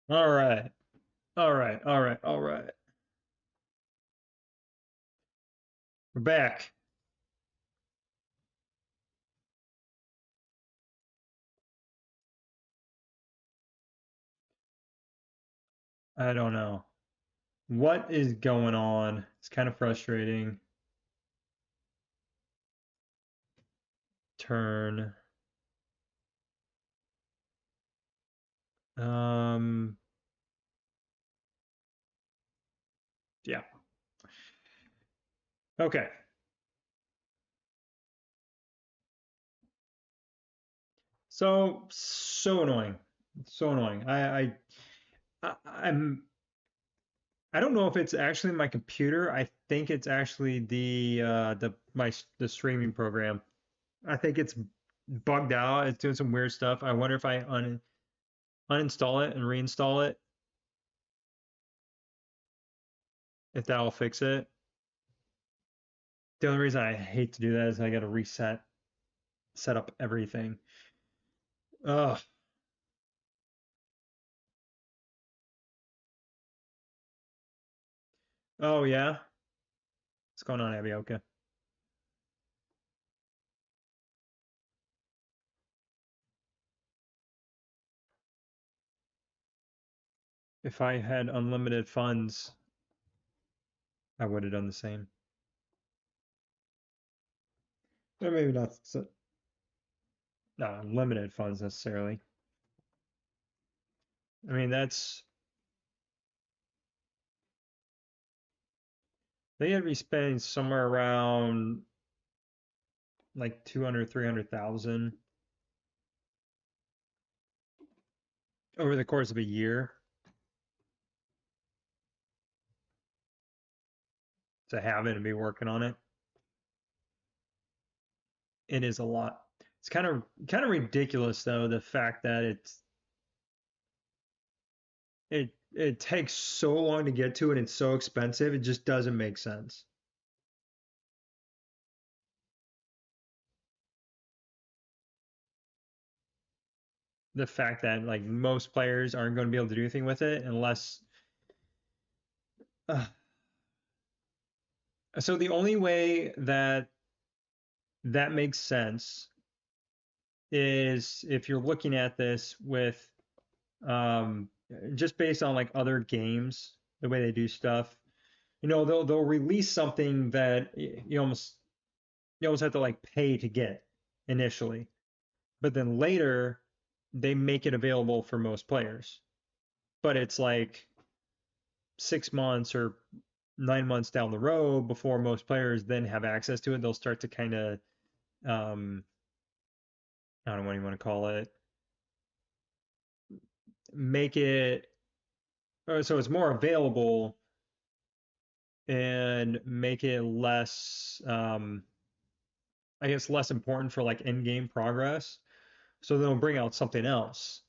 All right. All right. All right. All right. We're back. I don't know. What is going on? It's kind of frustrating. Turn. Um, yeah. Okay. So annoying. So annoying. I'm I don't know if it's actually my computer. I think it's actually the streaming program. I think it's bugged out. It's doing some weird stuff. I wonder if I uninstall it and reinstall it, if that'll fix it. The only reason I hate to do that is I got to set up everything. Ugh. Oh yeah. What's going on, Abby? Okay. If I had unlimited funds, I would have done the same. Or maybe not unlimited funds necessarily. I mean, they had to be spending somewhere around like 200, 300,000 over the course of a year to have it and be working on it. It is a lot. It's kind of ridiculous though, the fact that it takes so long to get to and it's so expensive. It just doesn't make sense. The fact that like most players aren't going to be able to do anything with it unless uh, so the only way that that makes sense is if you're looking at this with um just based on like other games, the way they do stuff. They'll release something that you almost have to like pay to get initially, but then later they make it available for most players. But it's like 6 months or 9 months down the road before most players then have access to it. They'll start to kind of, um, I don't know what you want to call it, make it so it's more available and make it less, I guess, less important for like in game progress. So they'll bring out something else.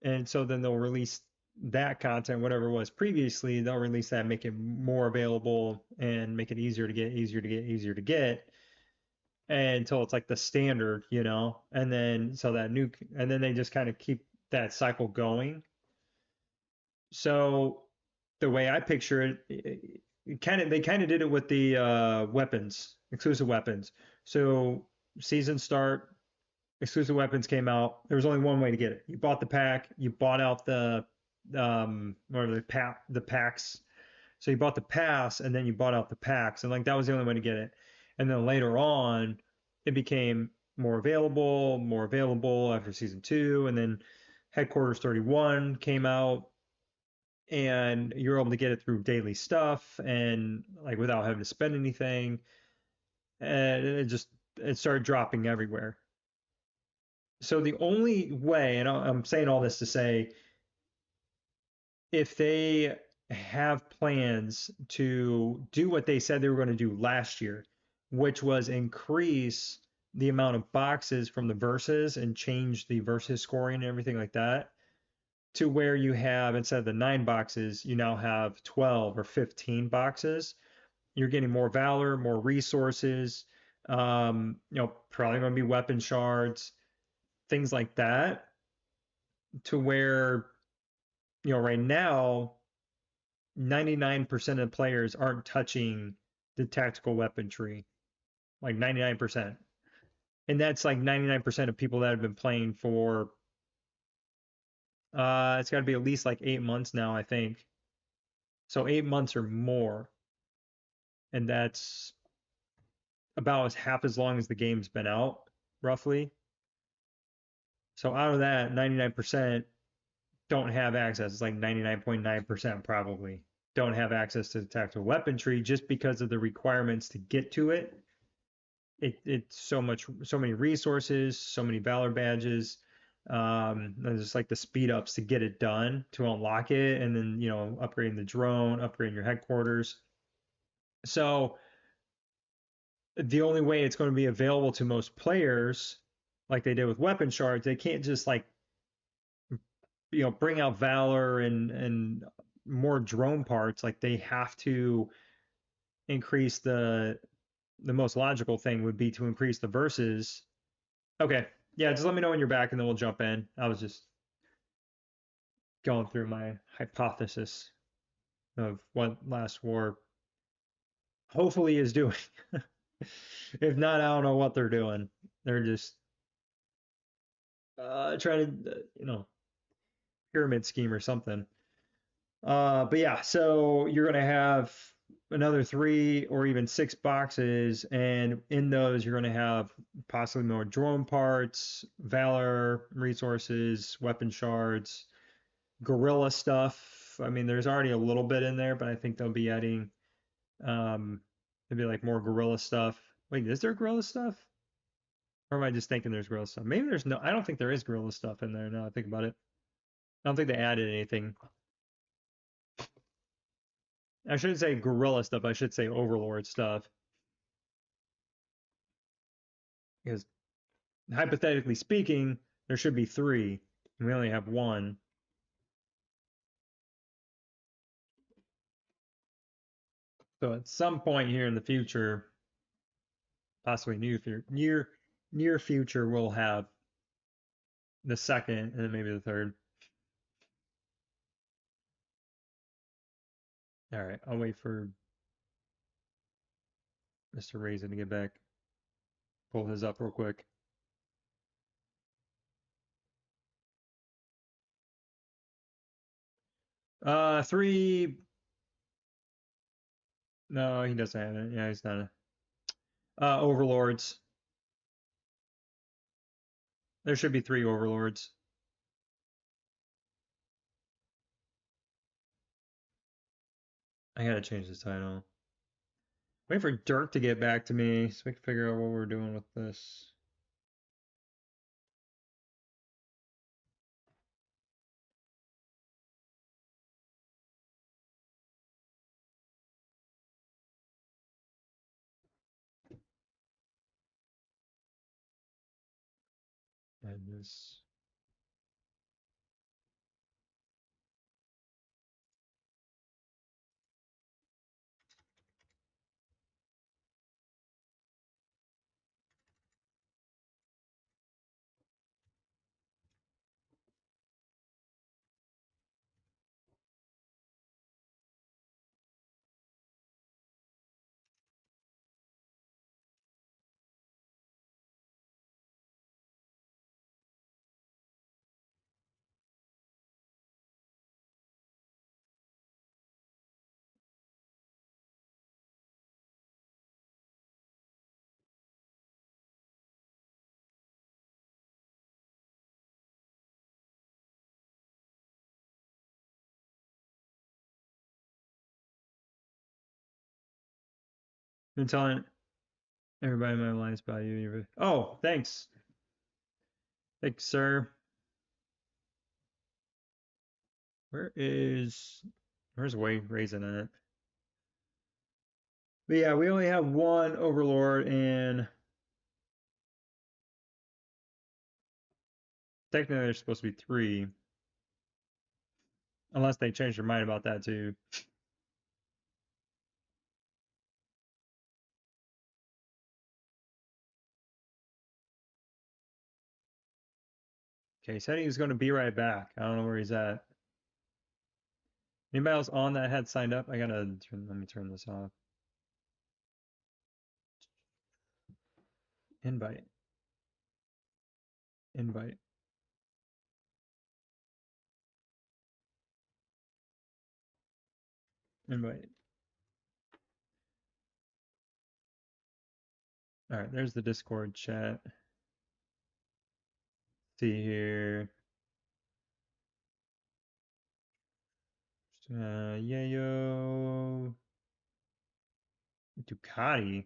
And so then they'll release that content, whatever it was previously, they'll release that, make it more available and make it easier to get, easier to get, easier to get until it's like the standard, and then so that new, and then they just kind of keep that cycle going. So the way I picture they kind of did it with the weapons, exclusive weapons. So season start, exclusive weapons came out. There was only one way to get it. You bought the pack, you bought out the or the packs. So you bought the pass and then you bought out the packs, and like that was the only way to get it. And then later on, it became more available after season two, and then Headquarters 31 came out, and you're able to get it through daily stuff and like without having to spend anything. And it started dropping everywhere. So the only way, and I'm saying all this to say, if they have plans to do what they said they were going to do last year, which was increase the amount of boxes from the verses and change the versus scoring and everything like that, to where you have, instead of the 9 boxes, you now have 12 or 15 boxes. You're getting more valor, more resources, probably going to be weapon shards, things like that, to where right now, 99% of players aren't touching the tactical weapon tree, like 99%. And that's like 99% of people that have been playing for, it's got to be at least like 8 months now, I think. So 8 months or more. And that's about as half as long as the game's been out, roughly. So out of that, 99% don't have access. It's like 99.9% probably don't have access to the tactical weapon tree just because of the requirements to get to it. It's so many resources, so many valor badges, and just like the speed ups to get it done to unlock it, and then upgrading the drone, upgrading your headquarters. So the only way it's going to be available to most players, like they did with weapon shards, they can't just like bring out valor and more drone parts. Like they have to increase the most logical thing would be to increase the verses. Okay. Yeah, just let me know when you're back and then we'll jump in. I was just going through my hypothesis of what Last War hopefully is doing. If not, I don't know what they're doing. They're just trying to, pyramid scheme or something. But yeah, so you're going to have another 3 or even 6 boxes, and in those, you're going to have possibly more drone parts, valor resources, weapon shards, gorilla stuff. I mean, there's already a little bit in there, but I think they'll be adding maybe like more gorilla stuff. Wait, is there gorilla stuff? Or am I just thinking there's gorilla stuff? Maybe there's no, I don't think there is gorilla stuff in there now I think about it. I don't think they added anything. I shouldn't say gorilla stuff, I should say overlord stuff. Because hypothetically speaking, there should be three, and we only have one. So at some point here in the future, possibly near future, we'll have the second and then maybe the third. All right, I'll wait for Mr. Raisin to get back. Pull his up real quick. Three. No, he doesn't have it. Yeah, he's not a. Overlords. There should be 3 overlords. I gotta change the title. Wait for Dirk to get back to me so we can figure out what we're doing with this. And this. I'm telling everybody my lines about you. Oh, thanks. Thanks, sir. Where's Wade Raisin in it? But yeah, we only have one overlord, and technically there's supposed to be three, unless they change their mind about that too. Okay, he said he was going to be right back. I don't know where he's at. Anybody else on that had signed up? Let me turn this off. Invite, invite, invite. All right, there's the Discord chat. See here. Yayo. Ducati.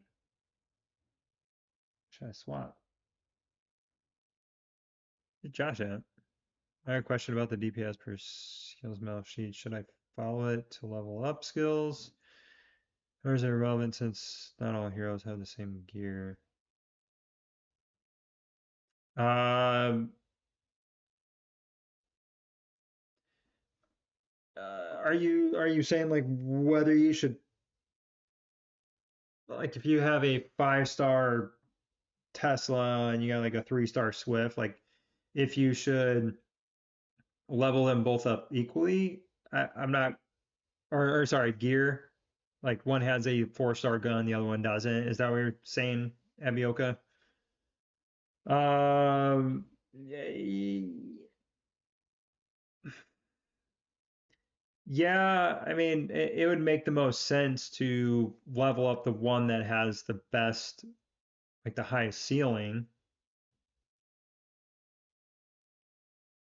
Should I swap? Josh at? I have a question about the DPS per skills medal sheet. Should I follow it to level up skills? Or is it irrelevant since not all heroes have the same gear? Um, are you saying like whether you should, like, if you have a 5-star Tesla and you got like a 3-star Swift, like if you should level them both up equally? I'm not, or sorry, gear. Like one has a 4-star gun, the other one doesn't. Is that what you're saying, Abioka? Um, yeah, I mean, it would make the most sense to level up the one that has the best, like the highest ceiling.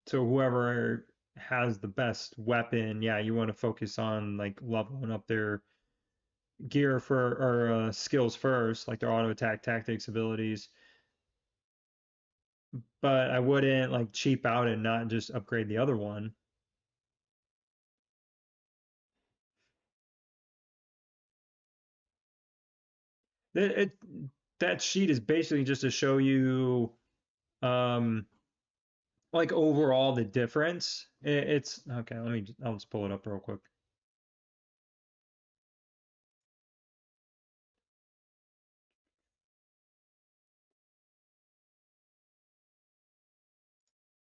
So whoever has the best weapon, yeah, you want to focus on like leveling up their gear for or skills first, like their auto attack, tactics, abilities. But I wouldn't like cheap out and not just upgrade the other one. It that sheet is basically just to show you um like overall the difference. It's okay. I'll just pull it up real quick.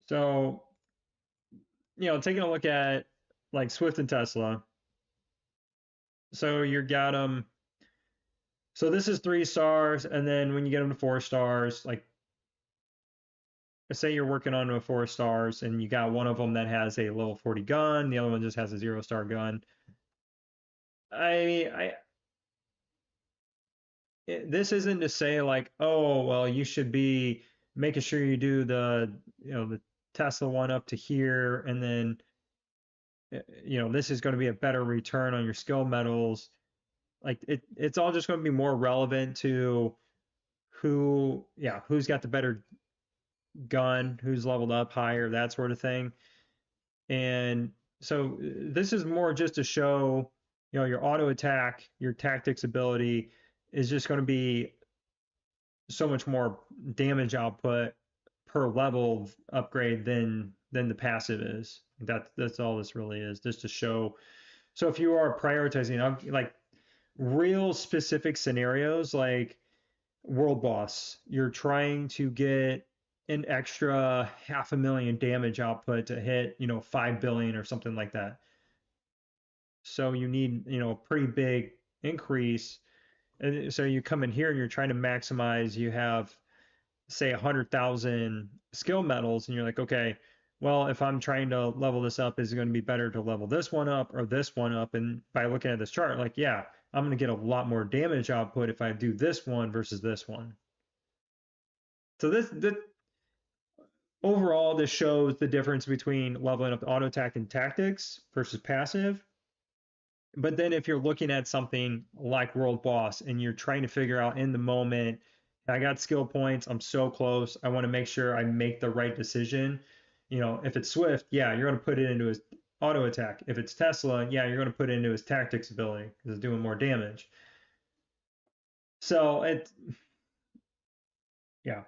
So, taking a look at like Swift and Tesla. So you got them. So this is 3 stars, and then when you get them to 4 stars, like say you're working on a 4 stars, and you got one of them that has a level 40 gun, the other one just has a 0-star gun. I mean, this isn't to say like, oh, well, you should be making sure you do the Tesla one up to here, and then this is going to be a better return on your skill medals. Like it's all just going to be more relevant to who's got the better gun, who's leveled up higher, that sort of thing. And so this is more just to show, your auto attack, your tactics ability is just going to be so much more damage output per level upgrade than the passive is. That's all this really is, just to show. So if you are prioritizing like real specific scenarios, like world boss, you're trying to get an extra 500,000 damage output to hit 5 billion or something like that. So you need a pretty big increase. And so you come in here and you're trying to maximize. You have say 100,000 skill medals, and you're like, okay, well, if I'm trying to level this up, is it going to be better to level this one up or this one up? And by looking at this chart, like, yeah, I'm going to get a lot more damage output if I do this one versus this one. So this overall, this shows the difference between leveling up auto attack and tactics versus passive. But then if you're looking at something like World Boss and you're trying to figure out in the moment, I got skill points, I'm so close, I want to make sure I make the right decision. If it's Swift, yeah, you're going to put it into his auto attack. If it's Tesla, yeah, you're going to put it into his tactics ability because it's doing more damage. So yeah,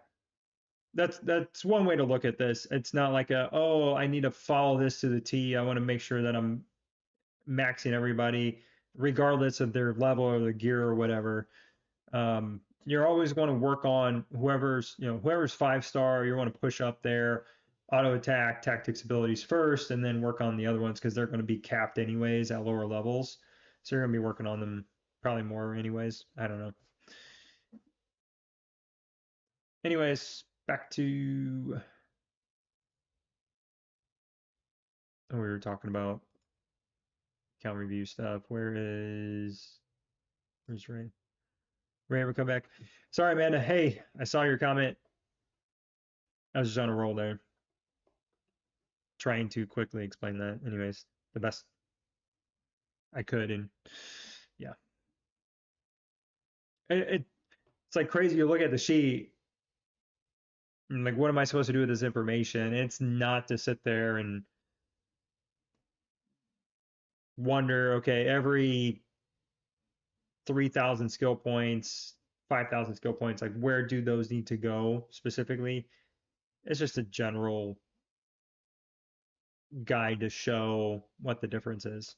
that's one way to look at this. It's not like oh, I need to follow this to the T. I want to make sure that I'm maxing everybody regardless of their level or their gear or whatever. You're always going to work on whoever's 5-star. You want to push up there. auto attack, tactics abilities first, and then work on the other ones because they're going to be capped anyways at lower levels. So you're going to be working on them probably more anyways. I don't know. Anyways, back to what we were talking about account review stuff. Where's Ray? Ray, ever come back? Sorry, Amanda. Hey, I saw your comment. I was just on a roll there, trying to quickly explain that. Anyways, the best I could, and yeah, it's like crazy. You look at the sheet, and like, what am I supposed to do with this information? And it's not to sit there and wonder, okay, every 3,000 skill points, 5,000 skill points, like where do those need to go specifically? It's just a general guide to show what the difference is.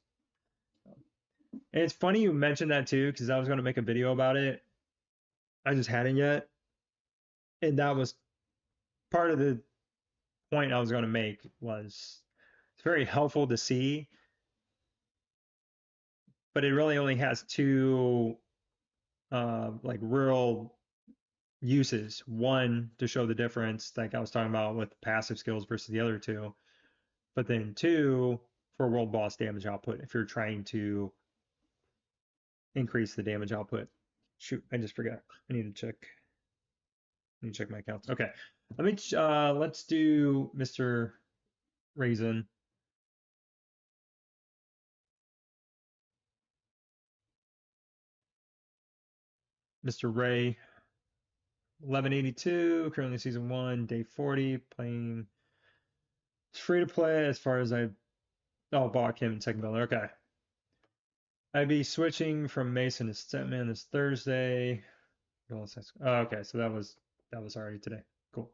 And it's funny you mentioned that too, because I was going to make a video about it. I just hadn't yet. And that was part of the point I was going to make was it's very helpful to see, but it really only has two like real uses. One to show the difference, like I was talking about with passive skills versus the other two, but then two for world boss damage output if you're trying to increase the damage output. Shoot, I just forgot. I need to check. I need to check my accounts. Okay, let me. Let's do Mr. Raisin. Mr. Ray, 1182, currently season 1, day 40, playing. It's free to play as far as I. Oh, bought him in second builder. Okay. I'd be switching from Mason to Stepman this Thursday. Oh, okay, so that was already today. Cool.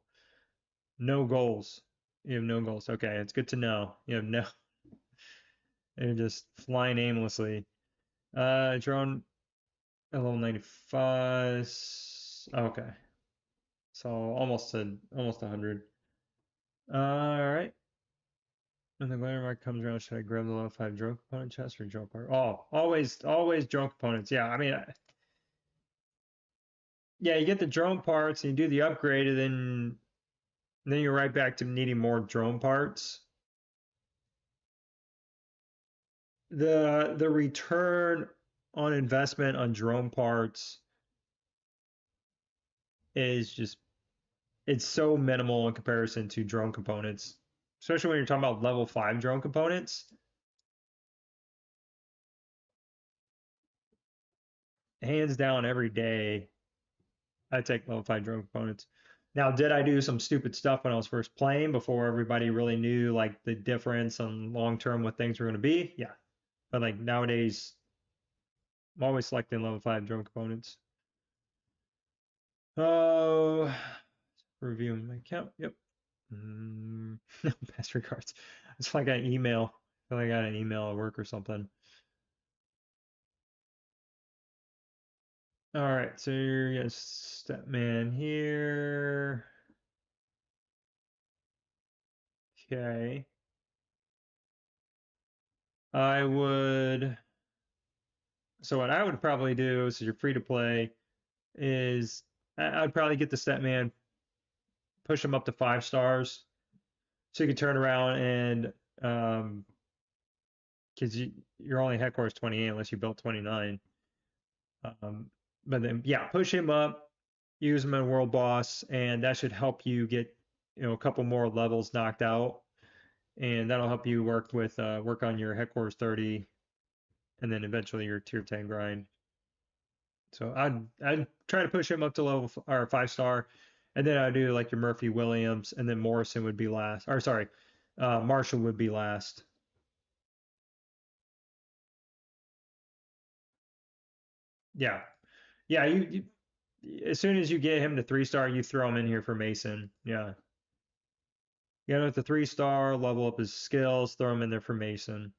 No goals. You have no goals. Okay, it's good to know. You have no. You're just flying aimlessly. Drone at level 95. Okay, so almost 100. All right. When the glamour mark comes around, should I grab the level 5 drone component chest or drone part? Oh, always drone components. Yeah, I mean, yeah, you get the drone parts and you do the upgrade, and then you're right back to needing more drone parts. The return on investment on drone parts is just it's so minimal in comparison to drone components, especially when you're talking about level 5 drone components. Hands down, every day I take level 5 drone components. Now, did I do some stupid stuff when I was first playing before everybody really knew like the difference on long term what things were going to be? Yeah, but like nowadays, I'm always selecting level 5 drone components. Oh, reviewing my account. Yep. Best regards. It's like an email. I feel like I got an email at work or something. All right, so you're gonna step man here. Okay. I would. So what I would probably do, so you're free to play, is I'd probably get the step man, push him up to 5 stars, so you can turn around and because you're only headquarters 28 unless you built 29. Um, but then yeah, push him up, use him in world boss, and that should help you get a couple more levels knocked out, and that'll help you work on your headquarters 30, and then eventually your tier 10 grind. So I'd try to push him up to level or 5 star, and then I'd do like your Murphy Williams, and then Morrison would be last. Or sorry, Marshall would be last. Yeah, yeah. As soon as you get him to 3 star, you throw him in here for Mason. Yeah. Get him with the 3 star, level up his skills, throw him in there for Mason.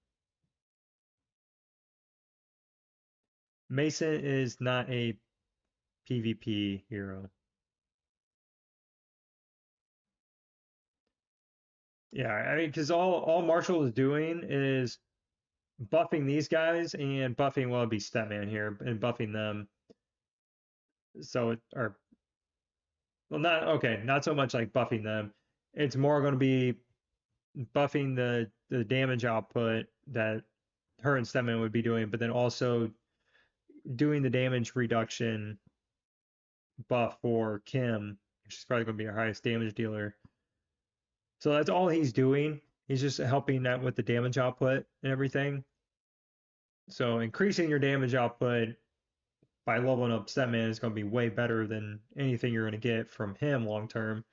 Mason is not a PvP hero. Yeah, I mean, because all Marshall is doing is buffing these guys and buffing, well, it'd be Statman here and buffing them. So it, or well, not okay, not so much like buffing them. It's more going to be buffing the damage output that her and Statman would be doing, but then also doing the damage reduction buff for Kim. She's probably going to be our highest damage dealer. So that's all he's doing. He's just helping that with the damage output and everything. So increasing your damage output by leveling up Setman is going to be way better than anything you're going to get from him long term.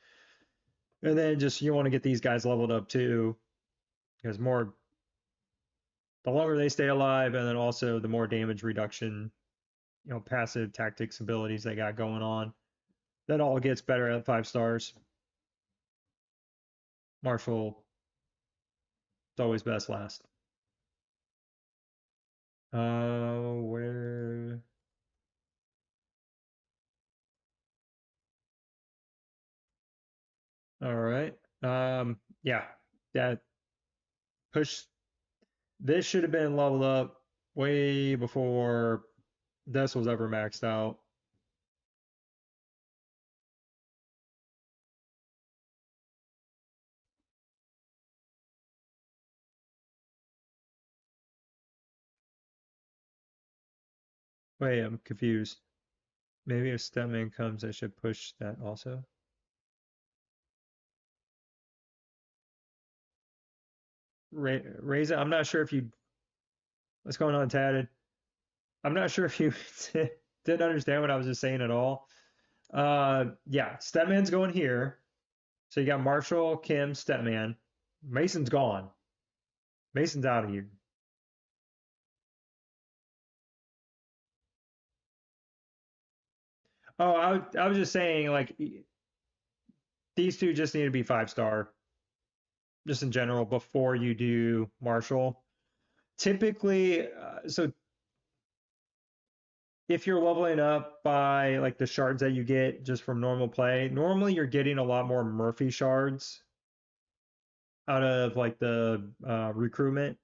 And then just you want to get these guys leveled up too, because more the longer they stay alive, and then also the more damage reduction, passive tactics abilities they got going on. That all gets better at 5 stars. Marshall is always best last. Where? All right. Yeah, that push. This should have been leveled up way before this was ever maxed out. Wait, I'm confused. Maybe if Stepman comes, I should push that also. Raise it. I'm not sure if you. What's going on, Tatted? I'm not sure if you didn't understand what I was just saying at all. Yeah, Stepman's going here. So you got Marshall, Kim, Stepman. Mason's gone. Mason's out of here. Oh, I was just saying, like, these two just need to be 5 star, just in general, before you do Marshall. Typically, so if you're leveling up by like the shards that you get just from normal play, normally you're getting a lot more Murphy shards out of like the recruitment.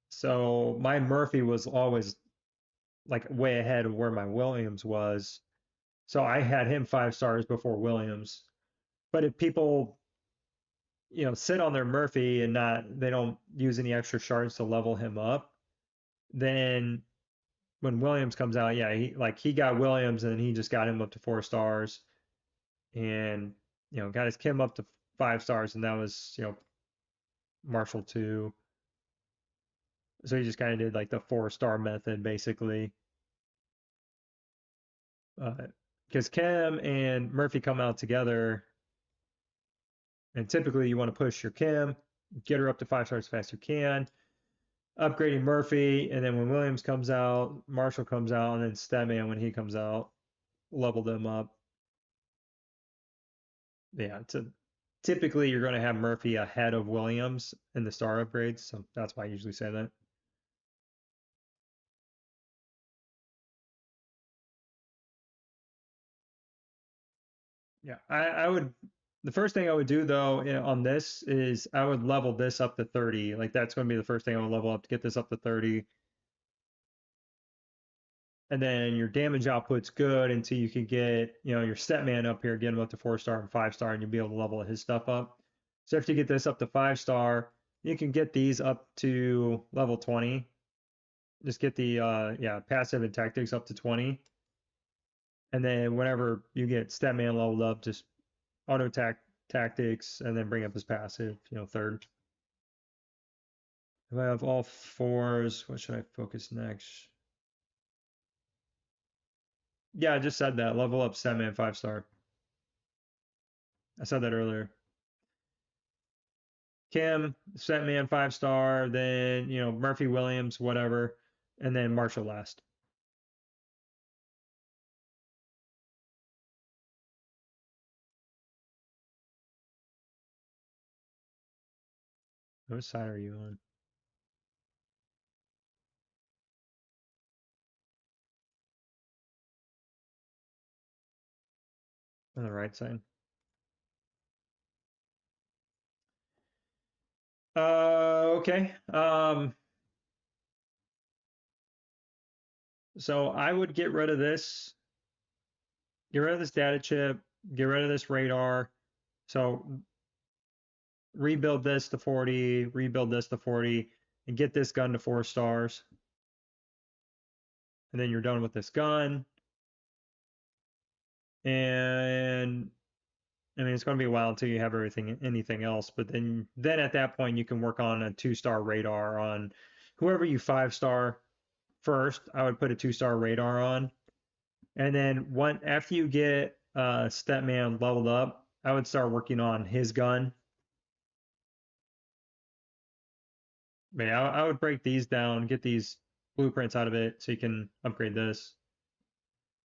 So my Murphy was always like way ahead of where my Williams was. So I had him 5 stars before Williams. But if people, sit on their Murphy and not, they don't use any extra shards to level him up, then when Williams comes out, yeah, he got Williams and he just got him up to 4 stars and got his Kim up to 5 stars and that was, Marshall 2. So he just kind of did like the 4 star method basically. Because Kim and Murphy come out together and typically you want to push your Kim, get her up to 5 stars as fast as you can, upgrading Murphy, and then when Williams comes out, Marshall comes out, and then Statman when he comes out, level them up. Yeah, typically you're going to have Murphy ahead of Williams in the star upgrades, so that's why I usually say that. Yeah, I would. The first thing I would do though on this is I would level this up to 30. Like that's going to be the first thing I would level up to get this up to 30. And then your damage output's good until you can get, your step man up here, get him up to 4 star and 5 star, and you'll be able to level his stuff up. So after you get this up to 5 star, you can get these up to level 20. Just get the passive and tactics up to 20. And then whenever you get step man leveled up, just auto attack tactics and then bring up his passive, third. If I have all fours, what should I focus next? Yeah, I just said that. Level up step man 5 star. I said that earlier. Kim, Setman 5 star, then Murphy Williams, whatever, and then Marshall last. What side are you on? On the right side. Okay. So I would get rid of this, get rid of this data chip, get rid of this radar. So rebuild this to 40, rebuild this to 40, and get this gun to 4 stars. And then you're done with this gun. And I mean, it's going to be a while until you have anything else. But then at that point, you can work on a 2 star radar on whoever you 5 star first. I would put a 2 star radar on, and then after you get Stepman leveled up, I would start working on his gun. But yeah, I would break these down, get these blueprints out of it, so you can upgrade this.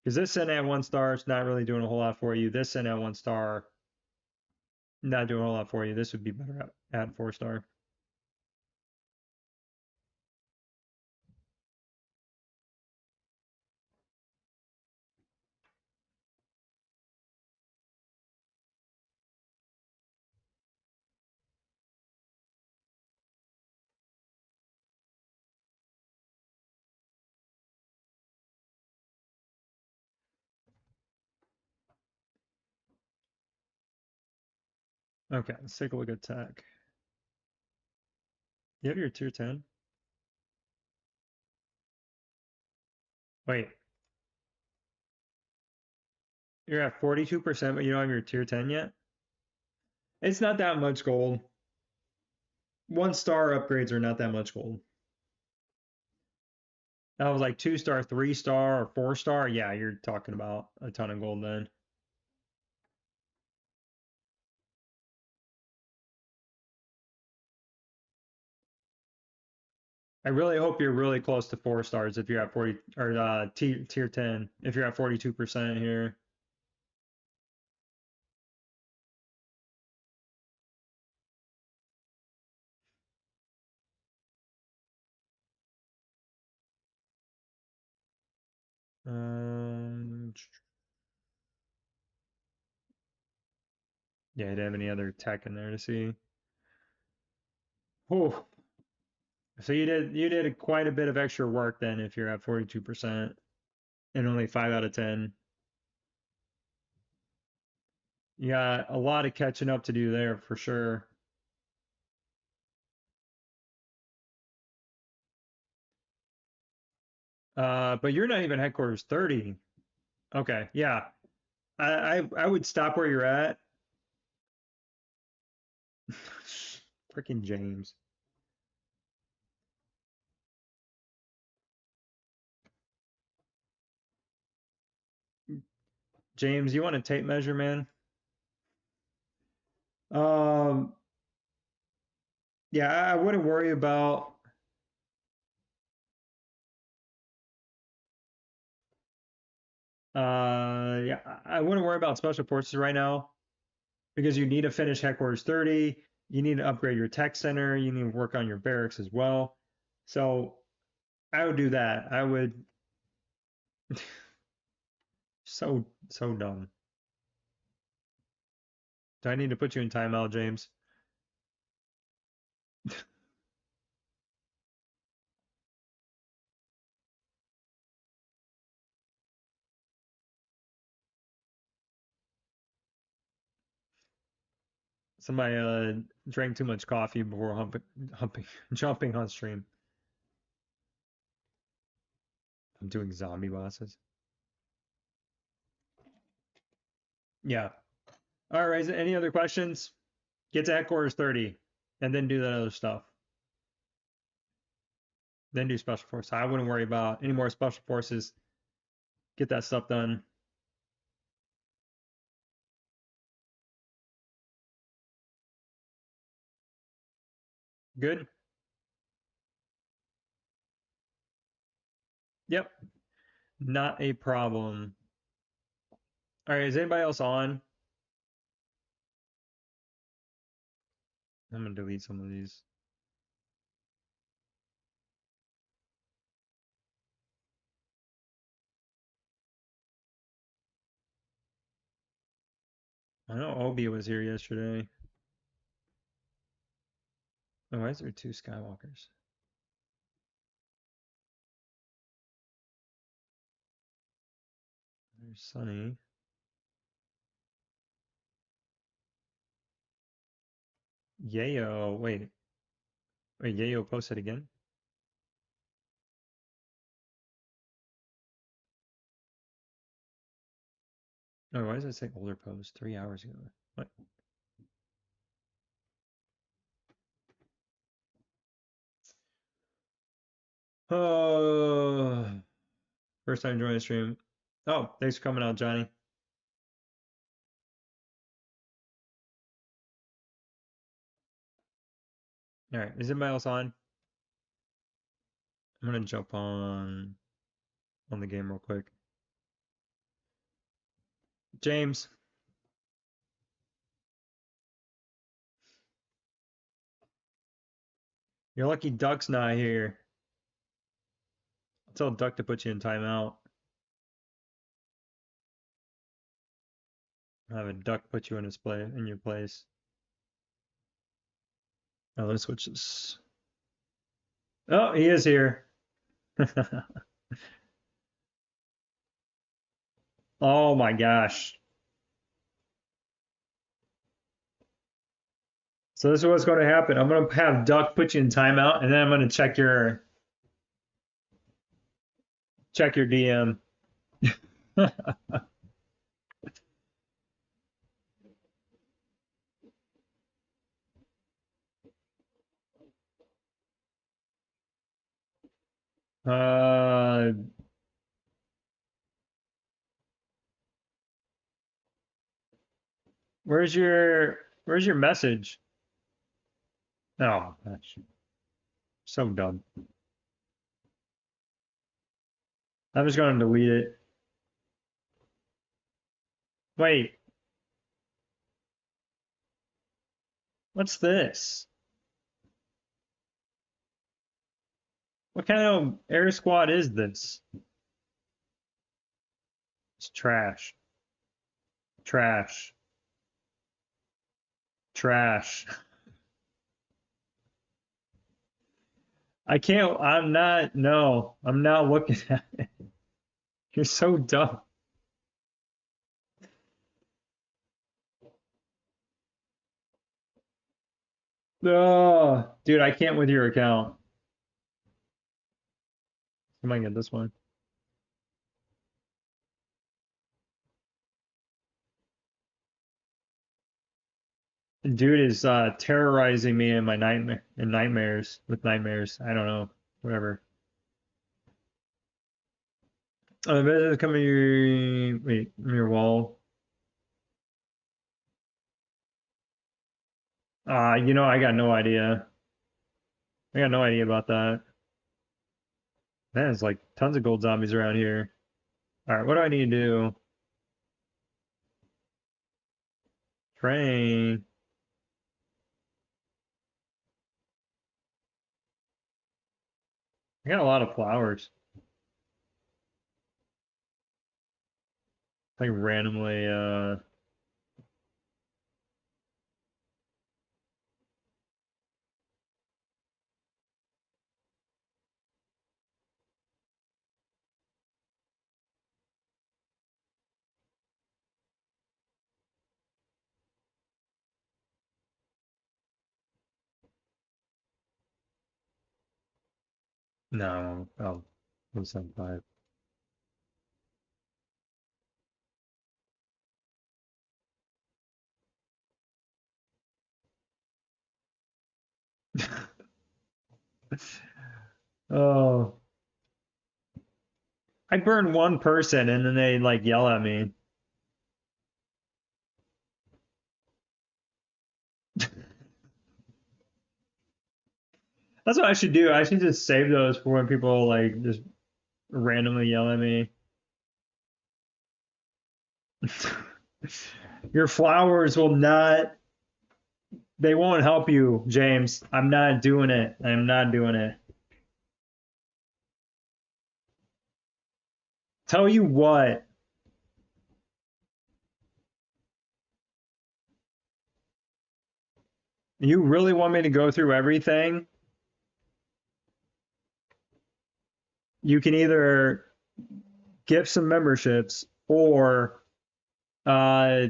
Because this sitting at 1 star is not really doing a whole lot for you. This sitting at 1 star, not doing a whole lot for you. This would be better at 4 star. Okay, let's take a look at tech. You have your tier 10? Wait, you're at 42%, but you don't have your tier 10 yet? It's not that much gold. 1 star upgrades are not that much gold. That was like 2 star, 3 star, or 4 star. Yeah, you're talking about a ton of gold then. I really hope you're really close to 4 stars if you're at 40 or tier 10 if you're at 42% here. Um, yeah, do you have any other tech in there to see? Oh, so you did quite a bit of extra work then if you're at 42% and only 5 out of 10. You got a lot of catching up to do there for sure. But you're not even headquarters 30. Okay, yeah. I would stop where you're at. Freaking James. James, you want a tape measure, man? Um, yeah, I wouldn't worry about yeah, I wouldn't worry about special forces right now because you need to finish headquarters 30. You need to upgrade your tech center. You need to work on your barracks as well. So I would do that. I would so dumb. Do I need to put you in timeout, James? Somebody drank too much coffee before jumping on stream. I'm doing zombie bosses. Yeah. All right. Any other questions? Get to headquarters 30 and then do that other stuff. Then do special forces. I wouldn't worry about any more special forces. Get that stuff done. Good. Yep. Not a problem. All right. Is anybody else on? I'm gonna delete some of these. I know Obi was here yesterday. Oh, why is there two Skywalkers? There's Sunny. Yayo. Wait. Wait, Yayo posted again? Oh, why does it say older post? 3 hours ago. What? Oh, first time joining the stream. Oh, thanks for coming out, Johnny. All right, is anybody else on? I'm gonna jump on the game real quick. James, you're lucky Duck's not here. I'll tell Duck to put you in timeout. I'll have a Duck put you in your place. Oh, let's switch this. Oh, he is here. Oh my gosh. So this is what's going to happen. I'm going to have Duck put you in timeout, and then I'm going to check your DM. uh, where's your message? Oh, gosh. So dumb. I'm just going to delete it. Wait, what's this? What kind of air squad is this? It's trash. Trash. Trash. I can't, no, I'm not looking at it. You're so dumb. Oh, dude, I can't with your account. I might get this one. Dude is terrorizing me in my nightmares with nightmares. I don't know, whatever. Visitors coming your wall. I got no idea. I got no idea about that. Man, there's like tons of gold zombies around here. All right, what do I need to do? Train. I got a lot of flowers. Like randomly, no, oh, 175. Oh, I burn one person and then they like yell at me. That's what I should do. I should just save those for when people like just randomly yell at me. Your flowers will not, they won't help you, James. I'm not doing it. I'm not doing it. Tell you what. You really want me to go through everything? You can either gift some memberships or uh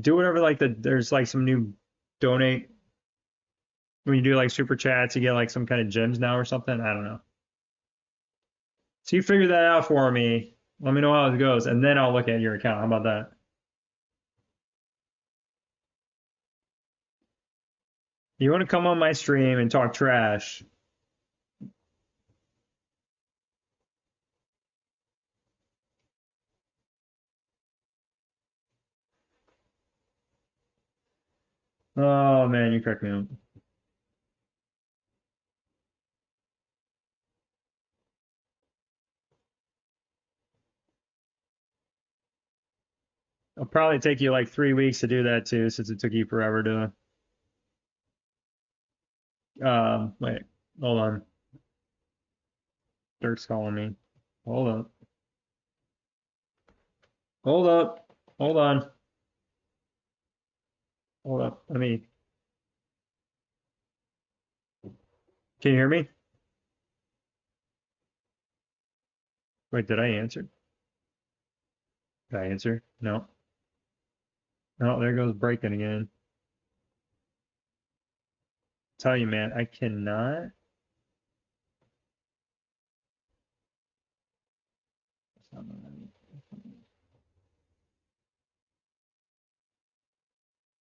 do whatever like there's like some new donate when you do like super chats, you get like some kind of gems now or something. I don't know. So you figure that out for me. Let me know how it goes, and then I'll look at your account. How about that? You want to come on my stream and talk trash? Oh man, you crack me up. It'll probably take you like 3 weeks to do that too, since it took you forever to. Wait, hold on. Dirk's calling me. Hold up. Hold up. Hold on. Hold up. Let me. Can you hear me? Wait, did I answer? Did I answer? No. No, there goes breaking again. Tell you, man, I cannot.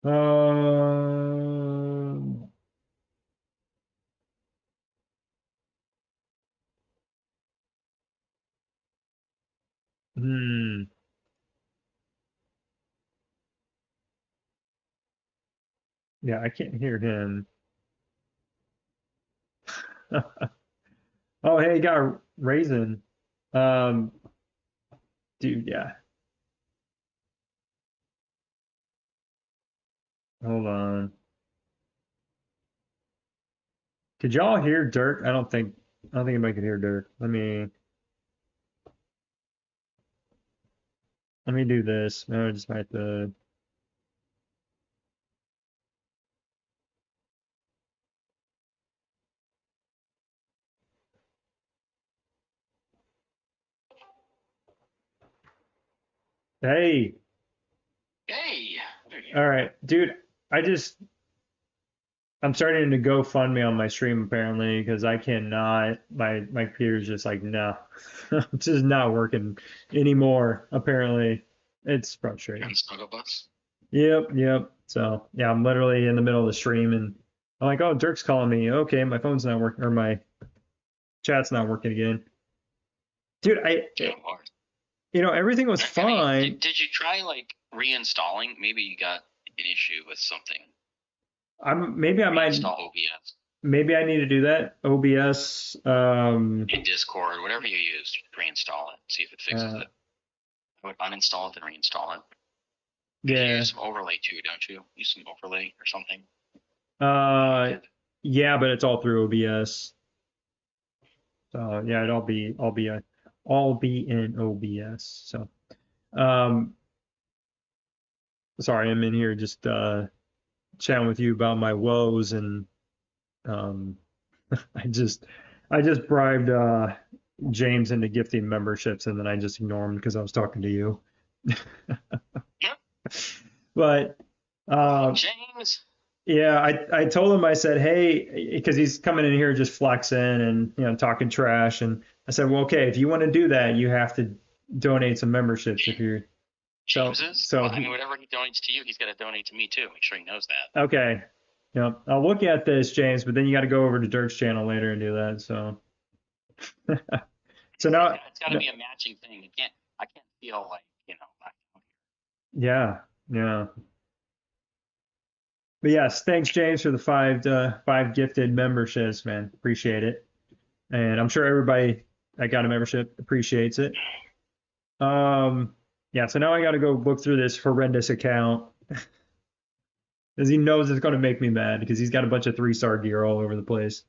Um, hmm. Yeah, I can't hear him. Oh, hey, you got a raisin. Um, dude, yeah. Hold on. Could y'all hear Dirk? I don't think anybody could hear Dirk. Let me do this. No, I just might have to. Hey, Hey, all right, dude. I just I'm starting to GoFundMe on my stream apparently because I cannot. My computer's just like no, it's just not working anymore. Apparently, it's you're on frustrating. Snuggle Bus? Yep, yep. So yeah, I'm literally in the middle of the stream and I'm like, oh, Dirk's calling me. Okay, my phone's not working or my chat's not working again. Dude, Oh, Lord. everything was I mean, fine. did you try like reinstalling? Maybe you got an issue with something. I'm maybe I might Reinstall OBS maybe I need to do that. OBS. in Discord, whatever you use, reinstall it. See if it fixes Uh, it. I would uninstall it and reinstall it. Because you yeah. use some overlay too, don't you? Use some overlay or something. Uh, yeah, but it's all through OBS. So yeah, all be in OBS. So um, sorry, I'm in here just chatting with you about my woes and um, I just I just bribed James into gifting memberships and then I just ignored him because I was talking to you. Yep. But Oh, uh, James. yeah, I told him I said, hey, because he's coming in here just flexing and talking trash, and I said, well, okay, if you want to do that, you have to donate some memberships if you're James's? so Well, I mean, whatever he donates to you, he's got to donate to me too. Make sure he knows that. okay. I'll look at this, James, but then you got to go over to Dirk's channel later and do that. So so now, It's got to be a matching thing. I can't feel like, not yeah, yeah. But yes, thanks, James, for the five gifted memberships, man. Appreciate it. And I'm sure everybody that got a membership appreciates it. Yeah, so now I got to go look through this horrendous account because he knows it's going to make me mad because he's got a bunch of 3-star gear all over the place.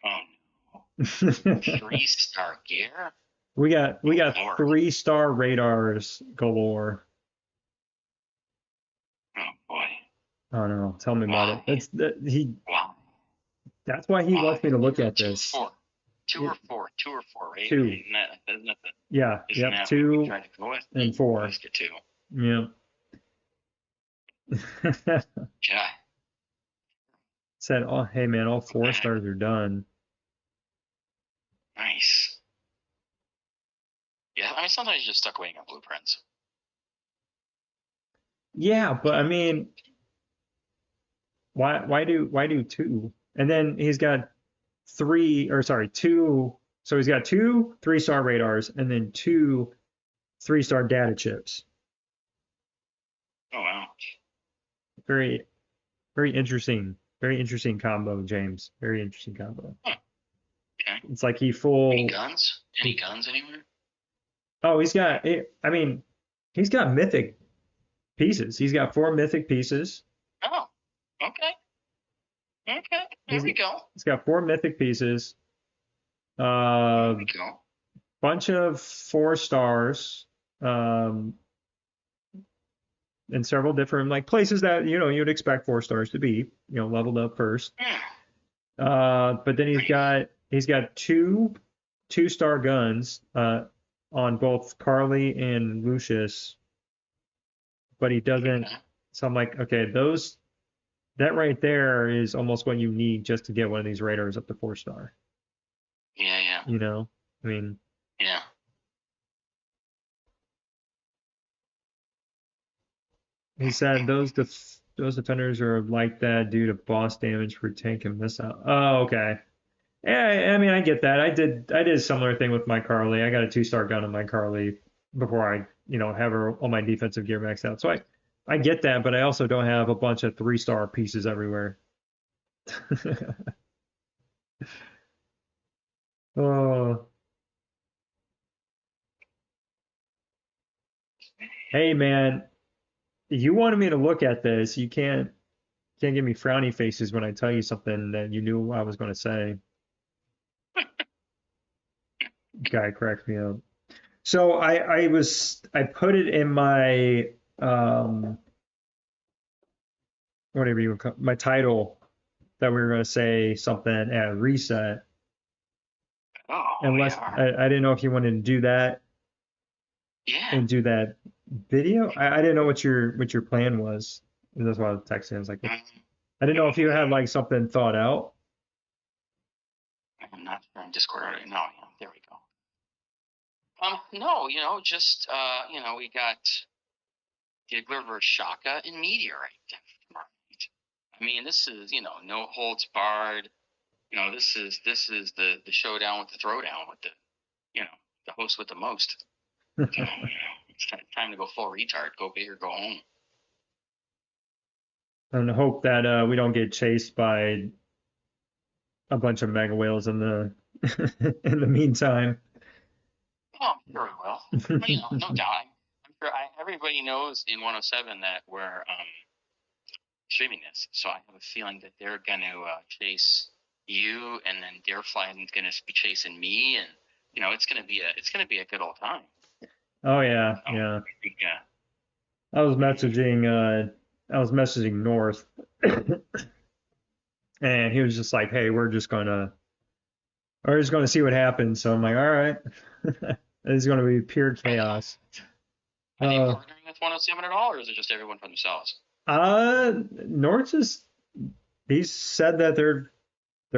Oh, no. 3-star gear? We got Lord. 3-star radars galore. Oh boy. I don't know. Tell me about it. Wow. Wow. That's why he Wow. wants me to look at Two or this. four. Two or It, four. Two or four, right? two. Yeah. Isn't Yep. that what we Two tried to go with? and four. Let's get two. Yeah. Yeah. Said, oh, hey man, all What the four heck? stars are done. Nice. Yeah, I mean, sometimes you're just stuck waiting on blueprints. Yeah, but I mean, why do two? And then he's got two. So he's got two 3-star radars and then two 3-star data chips. Oh, wow. Very, very interesting. Very interesting combo, James. Very interesting combo. Huh. Okay. It's like he Any full. guns? Any guns anywhere? Oh, I mean, he's got mythic pieces. He's got 4 mythic pieces. Oh, okay. Okay. There we go. He's got 4 mythic pieces. There we go. Bunch of 4 stars. In several different like places that you'd expect 4 stars to be, leveled up first. Yeah. But then he's got two 2-star guns on both Carly and Lucius, but he doesn't. Okay. So I'm like, okay, that right there is almost what you need just to get one of these radars up to 4-star. Yeah. I mean, Yeah. he said those defenders are like that due to boss damage for tank and miss out. Oh, okay. Yeah, I mean, I get that. I did a similar thing with my Carly. I got a 2-star gun on my Carly before I, have all my defensive gear maxed out. So I get that, but I also don't have a bunch of 3-star pieces everywhere. Oh, hey man, you wanted me to look at this. You can't give me frowny faces when I tell you something that you knew I was going to say. Guy cracks me up. So I put it in my whatever you would call my title that we were going to say something at reset. Oh, Unless yeah. I didn't know if you wanted to do that Yeah. and do that video. I didn't know what your plan was. And that's why I was texting. I was like, I didn't know if you had like something thought out. I'm not sure on Discord already. No, yeah, there we go. No, just we got Giggler versus Shaka and Meteorite. I mean, this is no holds barred. This is the showdown with the throwdown with the host with the most. So, it's time to go full retard. Go big or go home. And hope that we don't get chased by a bunch of mega whales in the in the meantime. Oh, very well. No doubt. I'm sure everybody knows in 107 that we're streaming this, so I have a feeling that they're going to chase you, and then Darefly is going to be chasing me, and it's going to be a good old time. Oh yeah, So, yeah. I think, I was messaging North, and he was just like, "Hey, we're just gonna see what happens." So I'm like, "All right, it's gonna be pure chaos." Are they partnering with 107 at all, or is it just everyone for themselves? North he said that they're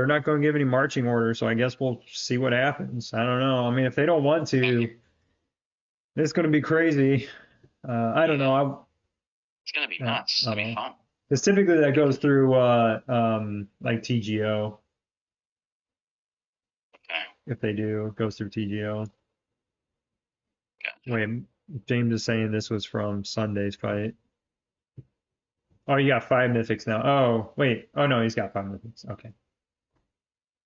not going to give any marching orders, so I guess we'll see what happens. I don't know. I mean, if they don't want to, it's going to be crazy. I don't know. It's going to be nuts. It's going to be fun. Because typically that goes through like TGO. Okay. If they do, it goes through TGO. Gotcha. Wait, James is saying this was from Sunday's fight. Oh, you got 5 mythics now. Oh, wait. Oh no, he's got 5 mythics. Okay.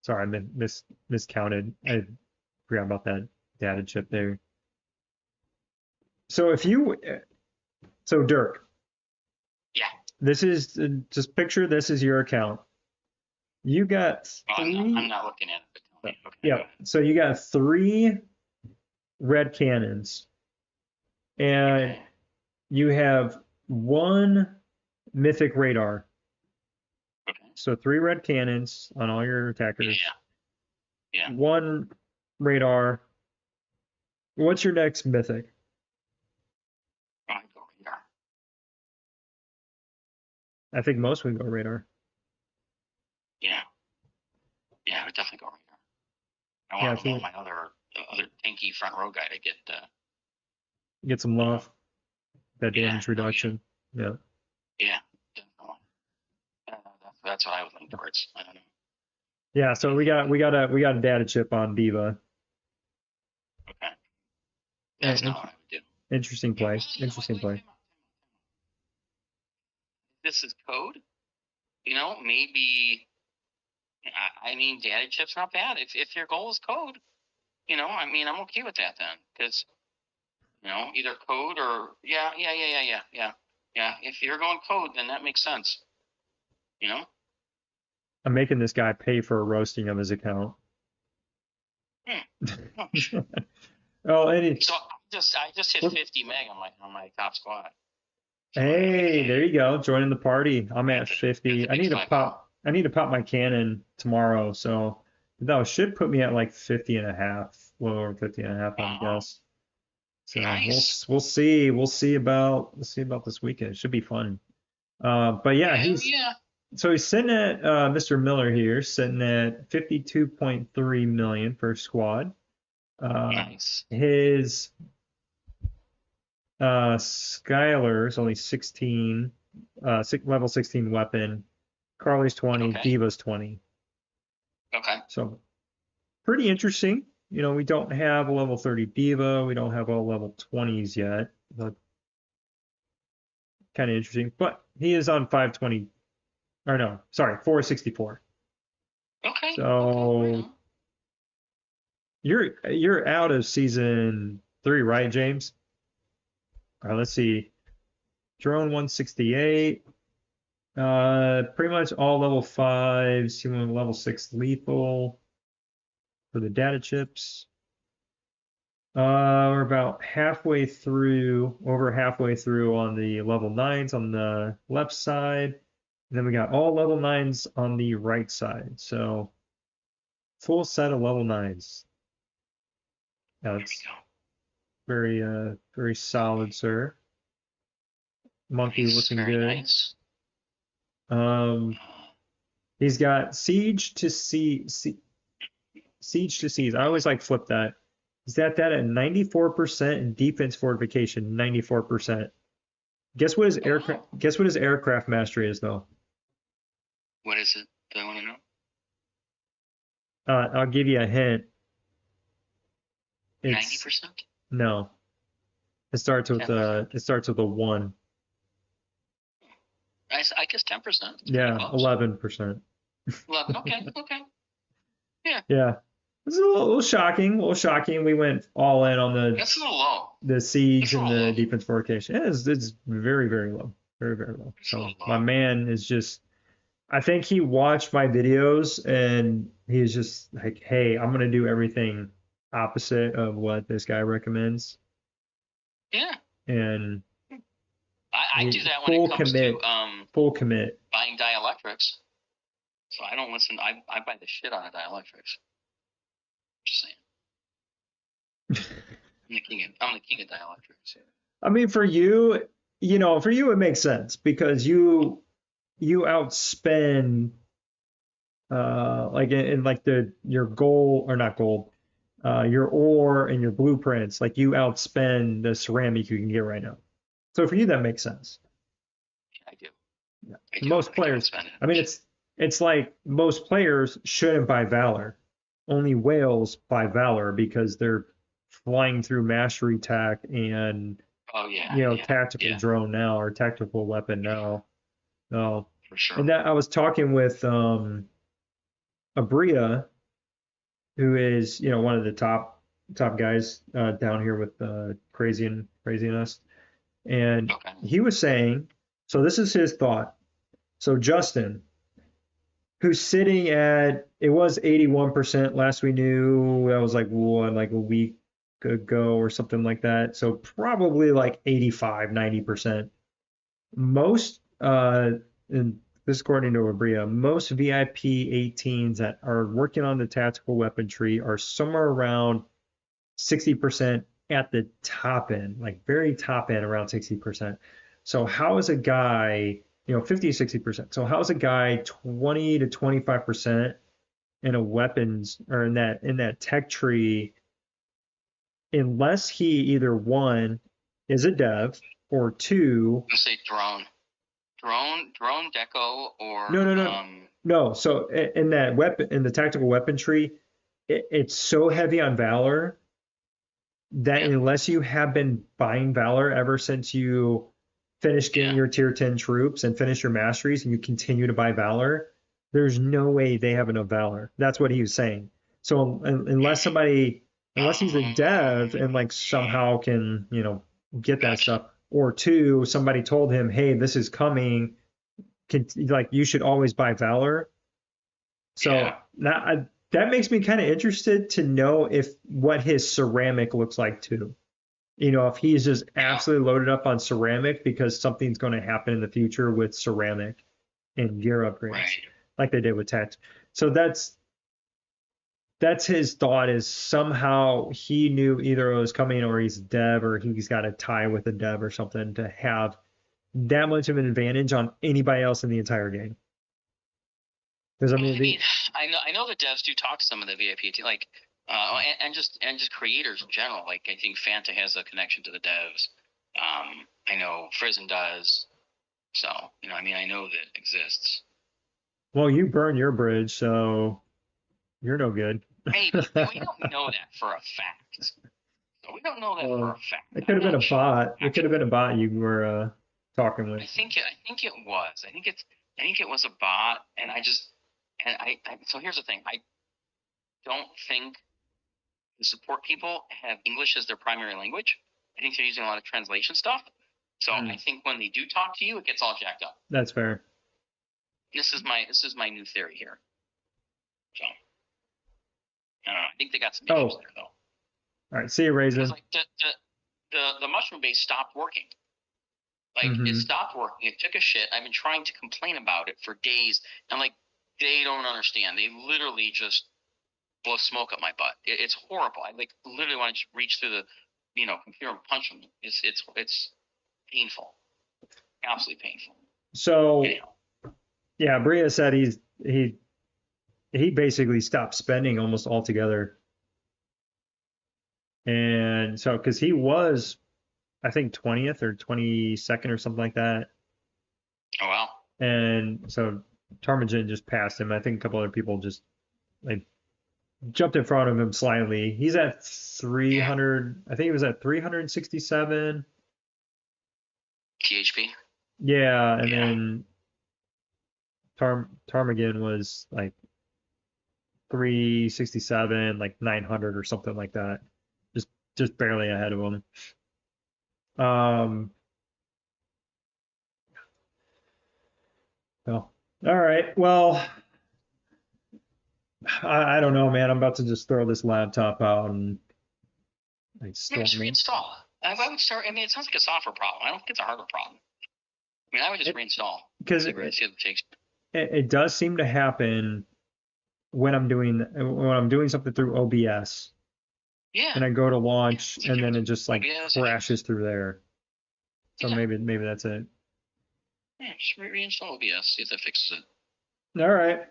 Sorry, I miscounted. I forgot about that data chip there. So Dirk. Yeah. This is just picture this is your account. You got 3. I'm not looking at it. But okay, yeah. So you got 3 red cannons, and you have 1 mythic radar. Okay. So 3 red cannons on all your Yeah. attackers. Yeah. 1 radar. What's your next mythic? I go radar. I think most would go radar. Yeah. Yeah, I would definitely go radar. I Yeah, want my other tanky front row guy to get some love. That Yeah. damage reduction. Yeah. Yeah, definitely. That's what I would lean towards. I don't know. Yeah, so we got a data chip on Diva. Okay. That's And, not what I would do. interesting play. Well, Interesting play. This is code. Maybe. I mean, data chip's not bad. If your goal is code, I'm okay with that then, because either code or yeah. If you're going code, then that makes sense. I'm making this guy pay for a roasting of his account. Oh, So I just hit 50 meg on my top squad. So hey, there you go. Joining the party. I'm at 50. I need to spike pop my cannon tomorrow, so that should put me at like 50 and a half, a little over 50 and a half, I guess. So Nice. we'll see. We'll see about this weekend. It should be fun. But yeah, Yeah. so he's sitting at Mr. Miller here, sitting at 52.3 million per squad. Nice. His Skylar is only 16, level 16 weapon. Carly's 20, Okay. Diva's 20. Okay. So pretty interesting. We don't have a level 30 Diva. We don't have all level 20s yet. But kind of interesting. But he is on 520. Or no, sorry, 464. Okay. So okay. you're out of season 3, right, James? All right, let's see. Drone 168. Pretty much all level 5s. You want level 6 lethal for the data chips. We're about over halfway through on the level 9s on the left side. And then we got all level 9s on the right side. So full set of level 9s. That's very solid, sir. Monkey looking very good. Nice. He's got siege to siege to siege. I always like flip that. He's at 94% and defense fortification 94%. Guess what his aircraft mastery is though? What is it? Do I want to know? I'll give you a hint. 90%? No. It starts with a 1. I guess 10%. Yeah, 11%. 11. Okay. Yeah. Yeah. It's a little shocking. We went all in on That's a little low. the siege and the defense fortification. Yeah, it's very, very low. Very, very low. So my man is just, I think he watched my videos and he's just like, hey, I'm going to do everything opposite of what this guy recommends. Yeah. And I do that when it comes to full commit. Buying dielectrics. So I don't listen. I buy the shit out of dielectrics. Just saying. I'm the king of dielectrics. I mean, for you, it makes sense because you outspend like in like your goal or not gold, your ore and your blueprints, like you outspend the ceramic you can get right now. So for you, that makes sense. I do. Yeah. Most players, I mean, it's like most players shouldn't buy Valor. Only whales buy Valor because they're flying through mastery tack and tactical drone now or tactical weapon now. No, for sure. And that I was talking with Abria, who is one of the top guys down here with Crazy and us, and he was saying, so this is his thought. So Justin, who's sitting at, it was 81% last we knew, that was like a week ago or something like that. So probably like 85, 90%. Most uh, and this is according to Abria, most VIP 18s that are working on the tactical weaponry are somewhere around 60% at the top end, like very top end, around 60%. So how is a guy, 50 to 60%? So how is a guy 20 to 25% in a weapons or in that tech tree, unless he either one is a dev or two. I'm gonna say drone deco, or No, no, no, no. So in that weapon, in the tactical weaponry, it's so heavy on valor that yeah, unless you have been buying valor ever since you finished getting yeah, your tier 10 troops and finish your masteries and you continue to buy valor, there's no way they have enough valor. That's what he was saying. So unless he's a dev and like somehow can, get that gotcha. stuff, or two, somebody told him, hey, this is coming, like you should always buy valor. Yeah, So that makes me kind of interested to know if what his ceramic looks like too. If he's just yeah, absolutely loaded up on ceramic because something's going to happen in the future with ceramic and gear upgrades, right. like they did with text. So that's his thought, is somehow he knew either it was coming or he's a dev or he's got a tie with a dev or something to have that much of an advantage on anybody else in the entire game. Because I Well, mean, I mean, I know the devs do talk to some of the VIP team, like, and just creators in general. Like, I think Fanta has a connection to the devs. I know Frizen does. So, I mean, I know that exists. well, you burn your bridge, so you're no good. Maybe we don't know that for a fact. So we don't know that for Uh, a fact. it could I'm have been a not sure, bot. It could have actually. been a bot you were talking with. I think it was. I think it was a bot, and so here's the thing. I don't think the support people have English as their primary language. I think they're using a lot of translation stuff. So I Hmm. think when they do talk to you, it gets all jacked up. That's fair. This is my new theory here. So I don't know. I think they got some issues Oh, there though, all right. See you, because Raisin. like the mushroom base stopped working. Like, it Hmm. stopped working. It took a shit. I've been trying to complain about it for days, and like, they don't understand. They literally just blow smoke up my butt. It's horrible. I like literally want to just reach through the computer and punch them. It's painful, absolutely painful. So Anyhow, yeah, Bria said he basically stopped spending almost altogether, and so because he was, I think, 20th or 22nd or something like that, oh well, and so Tarmogen just passed him. I think a couple other people just like jumped in front of him slightly. He's at yeah. 300. I think he was at 367. THP, Yeah, and yeah. then Tarmogen was like 367, like 900 or something like that. Just just barely ahead of him. Um, well, all right. Well, I don't know, man. I'm about to just throw this laptop out and like Yeah, just storm it. reinstall. I would start. I mean, it sounds like a software problem. I don't think it's a hardware problem. I mean, I would just It reinstall. because See what it takes. it does seem to happen when I'm doing something through OBS Yeah, and I go to yeah. launch It's like and then it just like OBS issues. crashes through there. So Yeah. maybe that's it. Yeah, just reinstall OBS, see if that fixes it. All right. Maybe it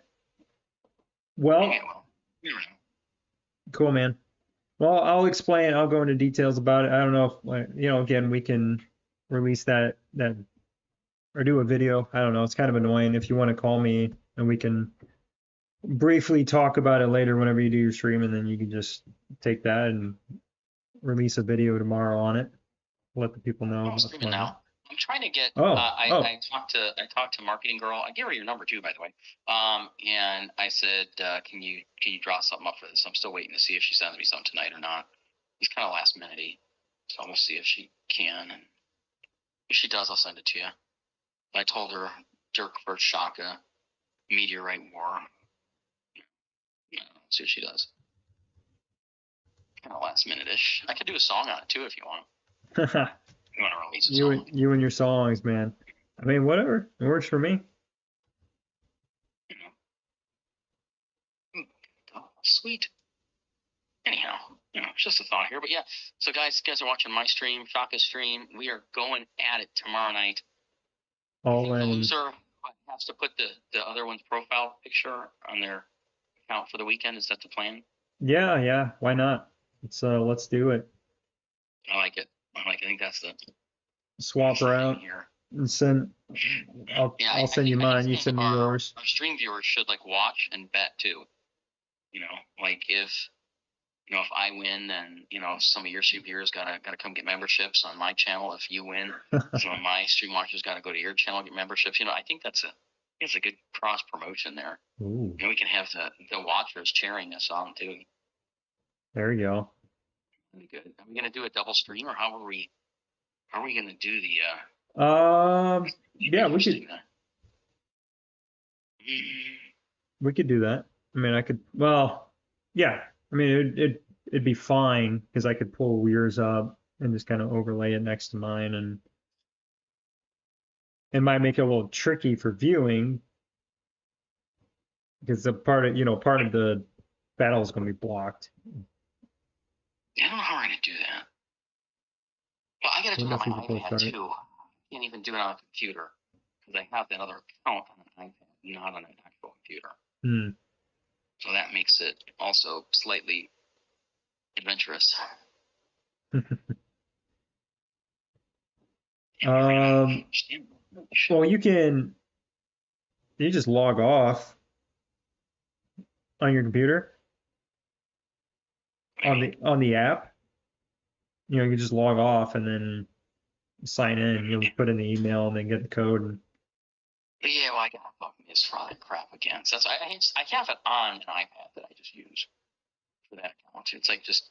Well, will. You never know. cool, man. Well, I'll explain. I'll go into details about it. I don't know if, again, we can release that or do a video. I don't know. It's kind of annoying. If you want to call me and we can briefly talk about it later whenever you do your stream, and then you can just take that and release a video tomorrow on it. Let the people know I'm what's streaming going on. now. I'm trying to get. Oh, oh, I talked to marketing girl. I gave her your number too, by the way. And I said, can you draw something up for this? I'm still waiting to see if she sends me something tonight or not. It's kind of last minute, so we'll see if she can, and if she does, I'll send it to you. I told her Dirk for Shaka Meteorite War. See what she does. Kind of last minute ish. I could do a song on it too if you want. You want to release a you song? and you and your songs, man. I mean, whatever. It works for me. You know? Oh, sweet. Anyhow, it's just a thought here. But yeah, so guys are watching my stream, Shaka's stream. We are going at it tomorrow night. I All think the in. loser has to put the other one's profile picture on their account for the weekend. Is that the plan? Yeah, yeah. Why not? Let's do it. I like it. I think that's Swap the thing around here. and send. Yeah, I'll send you I mine. You think send me our yours. stream viewers should like watch and bet too. Like if if I win, then some of your stream viewers gotta come get memberships on my channel. If you win, some of my stream watchers gotta go to your channel get memberships. I think it's a good cross promotion there. Ooh, We can have the watchers cheering us on too. there you go. That'd be good. Are we gonna do a double stream, or how are we? How are we gonna do the? Yeah, we could do that. I mean, I could. Well, yeah. I mean, it'd be fine because I could pull yours up and just kind of overlay it next to mine, and it might make it a little tricky for viewing because the part of the battle is going to be blocked. I don't know how we're gonna do that. Well, I gotta do it on my iPad too. I can't even do it on a computer because I have that other account on an iPad, not on an actual computer. Hmm. So that makes it also slightly adventurous. Well, you just log off on your computer on the app. You just log off and then sign in. You'll put in the email and then get the code. And yeah, well, I got fucking this fraud crap again. So that's I have it on an iPad that I just use for that account. It's like just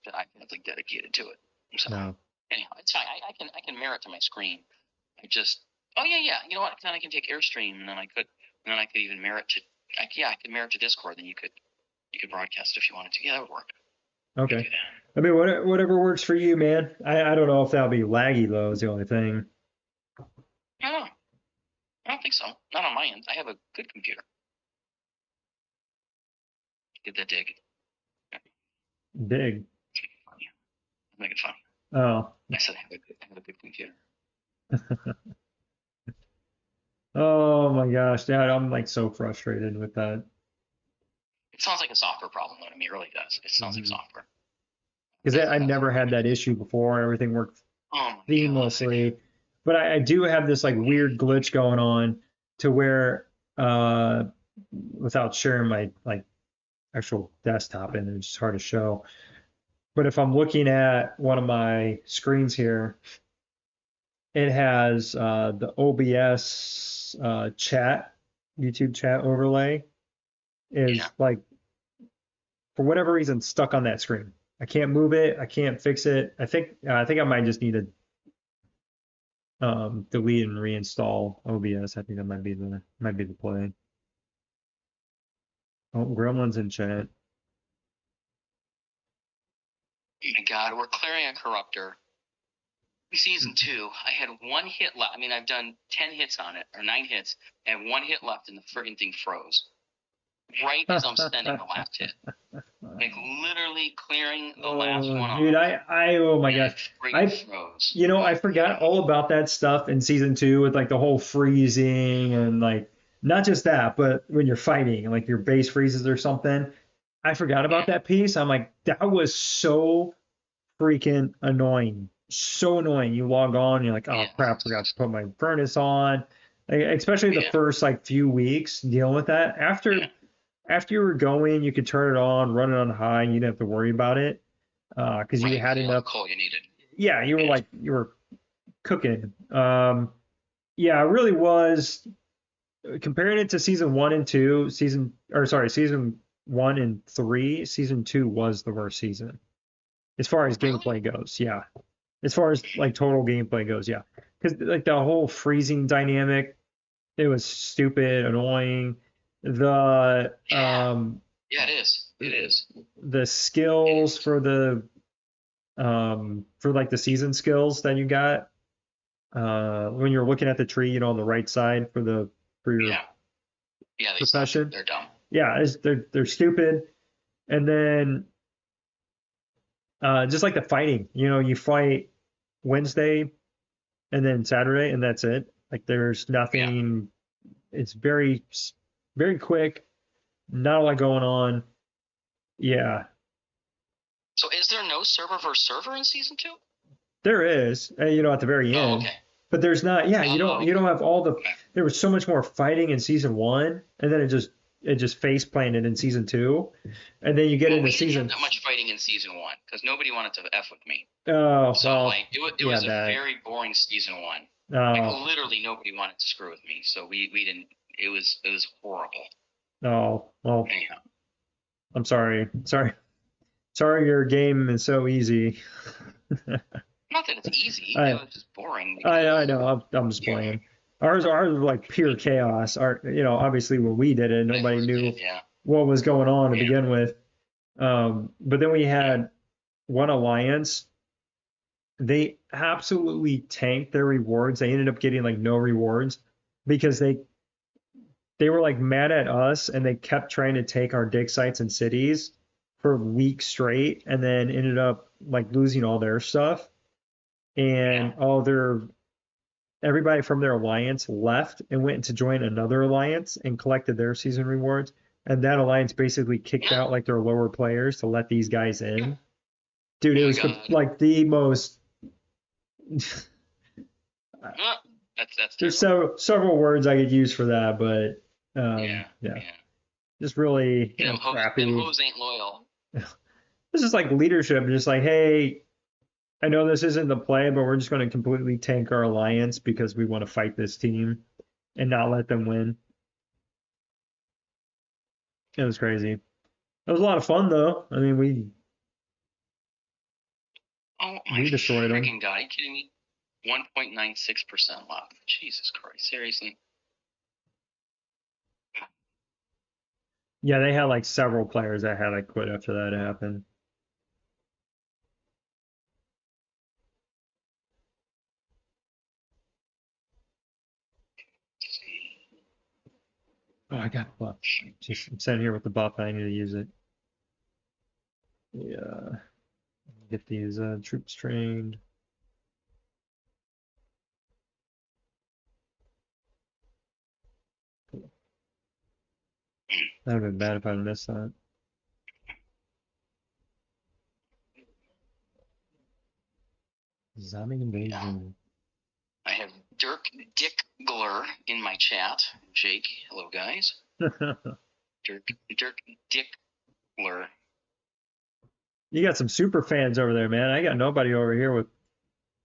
that iPad's like dedicated to it. So no. anyhow, it's fine. I can mirror it to my screen. I just yeah. You know what? Then I can take Airstream and then I could even mirror it to I could mirror it to Discord. Then you could broadcast it if you wanted to. Yeah, that would work. Okay. I mean, whatever works for you, man. I don't know if that'll be laggy though. Is the only thing. I don't think so. Not on my end. I have a good computer. Get that dig. Dig. Make it funny. Oh. I said I have a good computer. Oh my gosh, Dad, I'm like so frustrated with that. It sounds like a software problem, though. To me, it really does. It sounds like software. Because I never had that issue before. Everything worked seamlessly. But I do have this like weird glitch going on to where without sharing my like actual desktop and it's hard to show. But if I'm looking at one of my screens here, it has the OBS chat, YouTube chat overlay is like for whatever reason stuck on that screen. I can't move it. I can't fix it. I think I might just need to delete and reinstall OBS. I think that might be the play. Oh, Gremlin's in chat. Oh my God, we're clearing a corruptor. Season 2, I had one hit left. I mean, I've done 10 hits on it, or 9 hits, and one hit left, and the friggin' thing froze. Right as I'm sending the last hit. Like, literally clearing the last one dude, off. oh my gosh. Froze. I forgot all about that stuff in season 2 with like the whole freezing and like, not just that, but when you're fighting, like your base freezes or something. I forgot about that piece. I'm like, that was so freaking annoying. So annoying. You log on, you're like, oh crap, forgot to put my furnace on. Like, especially the first like few weeks dealing with that. After you were going, you could turn it on, run it on high, and you didn't have to worry about it because you had enough coal you needed. Yeah, you were cooking. Yeah, it really was. Comparing it to season 1 and 2, season 1 and 3, season 2 was the worst season as far as gameplay goes. Yeah, as far as like total gameplay goes. Yeah, because like the whole freezing dynamic, it was stupid, annoying. The it is. It is. The skills for the for like the season skills that you got when you're looking at the tree, on the right side for your Yeah. Yeah, they suck. profession. They're dumb. Yeah, they're stupid. And then just like the fighting, you fight Wednesday and then Saturday, and that's it. Like there's Yeah. nothing. It's very quick. Not a lot going on. Yeah, So is there no server versus server in season 2? there is, at the very Oh, end, okay. but there's not. Yeah, Oh, you don't have all the. okay. There was so much more fighting in season one, and then it just face planted in season two, and then you get Well, into we didn't have season. that much fighting in season 1 because nobody wanted to f with me. Oh So well, like it yeah, was a that. very boring season 1. Like Oh, literally nobody wanted to screw with me. So we didn't. It was horrible. oh, well, Anyhow. I'm sorry. Sorry, your game is so easy. Not that it's easy. It I was just boring I because know. I'm just yeah, playing. Ours was like pure chaos. Obviously when we did it, when I nobody first knew did, yeah, what was going on to yeah, begin with. But then we yeah. had one alliance. They absolutely tanked their rewards. They ended up getting like no rewards because they were like mad at us and they kept trying to take our dig sites and cities for weeks straight and then ended up like losing all their stuff Yeah. and all their everybody from their alliance left and went to join another alliance and collected their season rewards. And that alliance basically kicked out No. like their lower players to let these guys Yeah. in. Dude, Oh it my was god. like the most. Uh, that's There's terrible. several words I could use for that, but Yeah. yeah, Yeah. just really Them crappy. hoes ain't loyal. This is like leadership, just like, hey, I know this isn't the play, but we're just going to completely tank our alliance because we want to fight this team and not let them win. It was crazy. It was a lot of fun though. I mean, Oh my we destroyed them. freaking god! Are you kidding me? 1.96% left. Jesus Christ! Seriously. Yeah, they had like several players that had to quit after that happened. Oh, I got a buff. I'm sitting here with the buff. I need to use it. Yeah, get these troops trained. That would have been bad if I missed that. Zombie Yeah. invasion. I have Dirk Dickler in my chat. Jake, hello guys. Dirk Dickler. You got some super fans over there, man. I got nobody over here with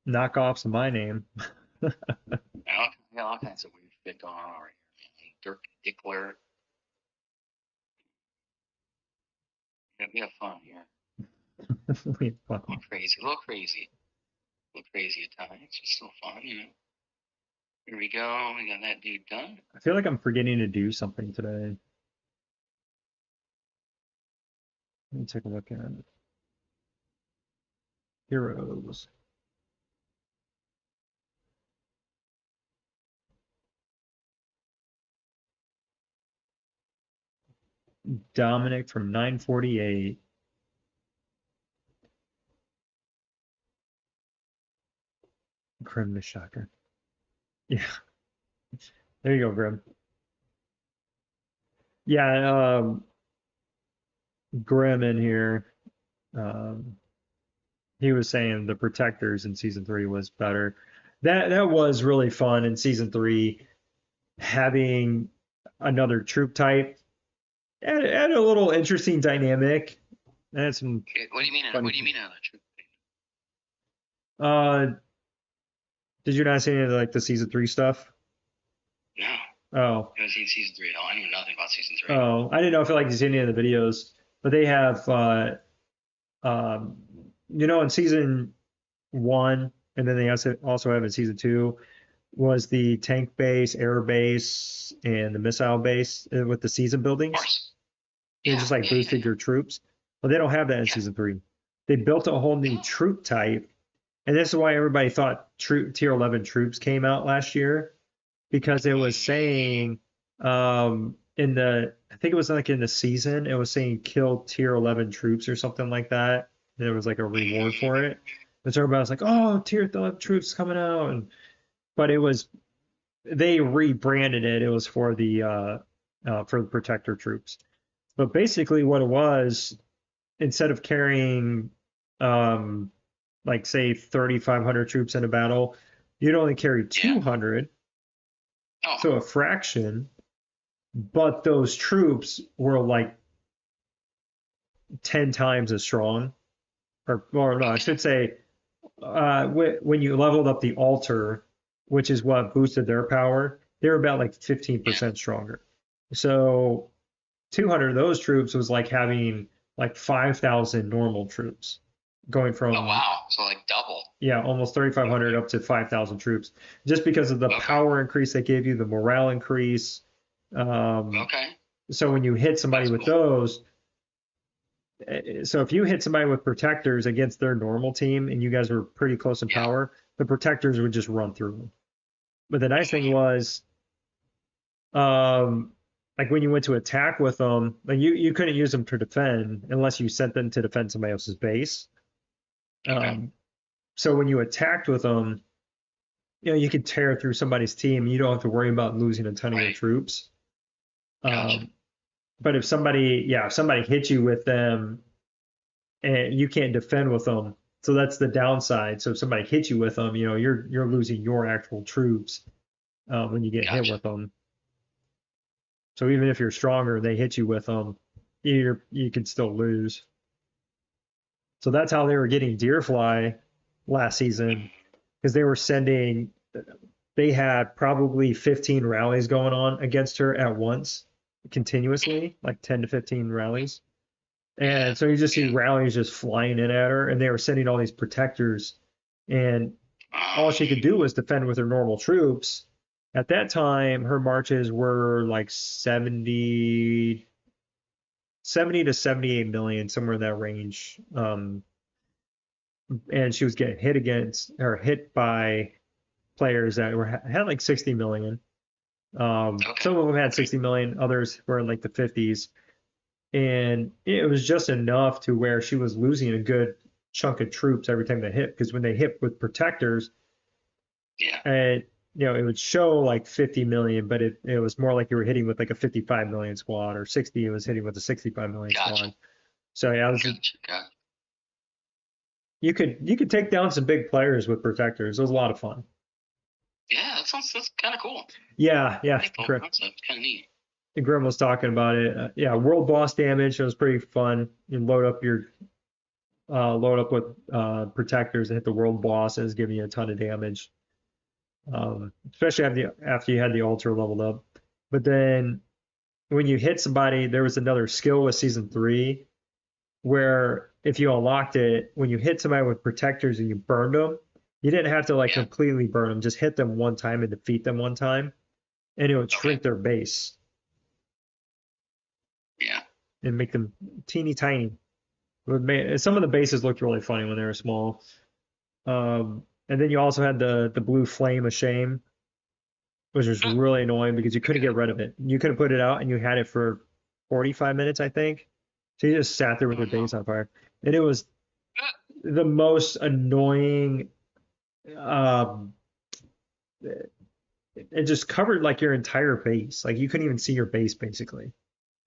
knockoffs of my name. Yeah, all kinds of weird shit going on over here. Dirk Dickler. Yeah, we have fun here. A little crazy, a little crazy at times. It's still fun, Here we go. We got that dude done. I feel like I'm forgetting to do something today. Let me take a look at it. Heroes. Dominic from 948. Grim the Shocker. Yeah, there you go, Grim. Yeah, Grim in here. Um, he was saying the Protectors in season three was better. That was really fun in season three, having another troop type. Add a little interesting dynamic. And some What do you mean? fun. What do you mean another troop? Uh, did you not see any of like the season three stuff? No, I Oh, haven't seen season 3 at all. I knew nothing about season 3. oh, I didn't know if like you see any of the videos, but they have um, in season one, and then they also have in season two was the tank base, air base, and the missile base with the season Of buildings. course. They Yeah, just like yeah, boosted yeah. your troops. Well, they don't have that in Yeah. season three. They built a whole new No. troop type And this is why everybody thought tier 11 troops came out last year, because it was saying in the, I think it was like in the season, it was saying kill tier 11 troops or something like that. And there was like a reward for it. And so everybody was like, oh, tier 11 troops coming out. But it was, they rebranded it. It was for the protector troops. But basically what it was, instead of carrying like say 3,500 troops in a battle, you'd only carry 200, so a fraction. But those troops were like 10 times as strong, or no, I should say, when you leveled up the altar, which is what boosted their power, they were about like 15% stronger. So 200 of those troops was like having like 5,000 normal troops, going from so like double. Yeah, almost 3,500 up to 5,000 troops, just because of the power increase they gave you, the morale increase. So when you hit somebody with those, so if you hit somebody with protectors against their normal team and you guys were pretty close in power, the protectors would just run through them. But the nice thing was, like when you went to attack with them, like you couldn't use them to defend unless you sent them to defend somebody else's base. So when you attacked with them, you could tear through somebody's team. You don't have to worry about losing a ton of your troops. But if somebody hits you with them and you can't defend with them, so that's the downside. So if somebody hits you with them, you're losing your actual troops when you get hit with them. So even if you're stronger, they hit you with them, you could still lose. So that's how they were getting Deerfly last season, because they had probably 15 rallies going on against her at once, continuously, like 10 to 15 rallies. And so you just see rallies just flying in at her, and they were sending all these protectors, and all she could do was defend with her normal troops. At that time, her marches were like 70 to 78 million, somewhere in that range. And she was getting hit by players that had like 60 million. Some of them had 60 million, others were in like the 50s. And it was just enough to where she was losing a good chunk of troops every time they hit, because when they hit with protectors, and it would show like 50 million, but it was more like you were hitting with like a 55 million squad, or 60, it was hitting with a 65 million squad. So yeah, you could take down some big players with protectors. It was a lot of fun. Yeah, that's kind of cool. Yeah. Kind of neat. Grim was talking about it. World boss damage. It was pretty fun. You load up with protectors and hit the world boss, and it's giving you a ton of damage. Especially after you had the altar leveled up. But then when you hit somebody, there was another skill with season 3 where if you unlocked it, when you hit somebody with protectors and you burned them, you didn't have to completely burn them, just hit them one time and defeat them one time, and it would shrink their base. Yeah. And make them teeny tiny. Some of the bases looked really funny when they were small. And then you also had the blue flame of shame, which was really annoying because you couldn't get rid of it. You couldn't put it out, and you had it for 45 minutes, I think. So you just sat there with your base on fire. And it was the most annoying. It just covered like your entire base. Like you couldn't even see your base, basically.